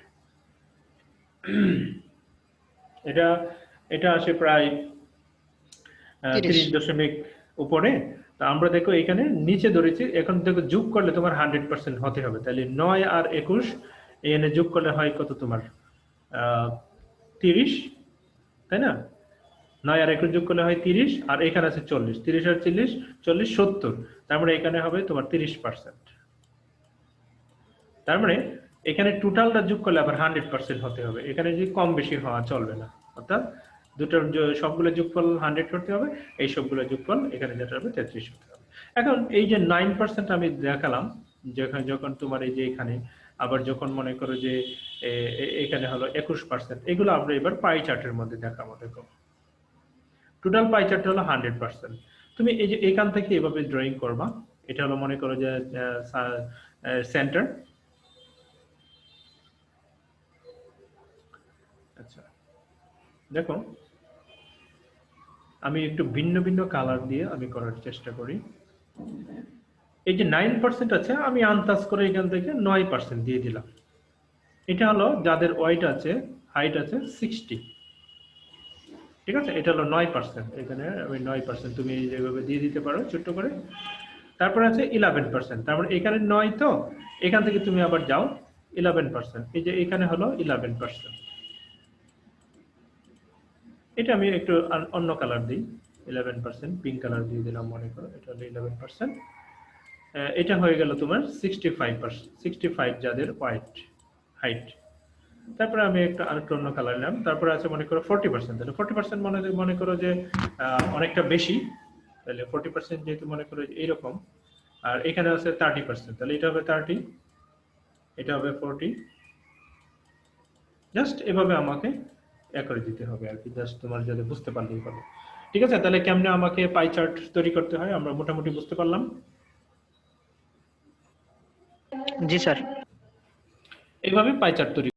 এটা আসে প্রায় 30 উপরে। তা আমরা দেখো এখানে নিচে ধরেছি, এখন দেখো যোগ করলে তোমার 100% হতে হবে। তাহলে 9 আর 21 এখানে যোগ করলে হয় কত তোমার? 30, তাই না? 9 আর 21 যোগ করলে হয় 30, আর এখানে আছে 40, 30 আর 40, 70, তার মানে এখানে হবে তোমার 30%। তার মানে এখানে টোটালটা যোগ করলে আবার 100% হতে হবে, এখানে যে কম বেশি হওয়া চলবে না, অর্থাৎ দুটোর সবগুলো যোগফল 100 হতে হবে, এই সবগুলো যোগফল এখানে যেটা হবে 33 হতে হবে। এখন এই যে 9% আমি দেখালাম, যখন তোমার এই যে এখানে আবার যখন মনে করো যে এখানে হলো 21%, এগুলো আমরা এবার পাই চার্টের মধ্যে দেখাবো। দেখো টোটাল পাই চার্ট হলো 100%। তুমি এই যে এখান থেকে এভাবে ড্রয়িং করবা, এটা হলো মনে করো যে সেন্টার। আচ্ছা দেখো আমি একটু ভিন্ন ভিন্ন কালার দিয়ে আমি করার চেষ্টা করি। এই যে 9% আছে, আমি আন্দাজ করে এখান থেকে 9% দিয়ে দিলাম। এটা হলো যাদের ওয়েট আছে, হাইট আছে 60, ঠিক আছে, এটা হলো 9%, এখানে আমি 9% তুমি যেভাবে দিয়ে দিতে পারো ছোট্ট করে। তারপর আছে 11%, তার মানে এখানে 9, তো এখান থেকে তুমি আবার যাও 11%, এই যে এখানে হলো 11%। এটা আমি একটু অন্য কালার দিই, 11%, পিঙ্ক কালার দিয়ে দিলাম মনে করো, এটা হলো 11%। এটা হয়ে গেল তোমার 65%, 65 যাদের ওয়াইট হাইট। তারপরে আমি একটা আরেকটু অন্য কালার নিলাম। তারপরে আছে মনে করো 40%, তাহলে 40% মনে করো যে অনেকটা বেশি, তাহলে 40% যেহেতু মনে করো এইরকম, আর এখানে আছে 30%, তাহলে এটা হবে 30, এটা হবে 40। জাস্ট এভাবে আমাকে করে দিতে হবে আর কি, জাস্ট তোমার যাতে বুঝতে পারলেই হবে। ঠিক আছে, তাহলে কেমনে আমাকে পাই চার্ট তৈরি করতে হয় আমরা মোটামুটি বুঝতে পারলাম। জি স্যার। এইভাবে পাই চার্ট তৈরি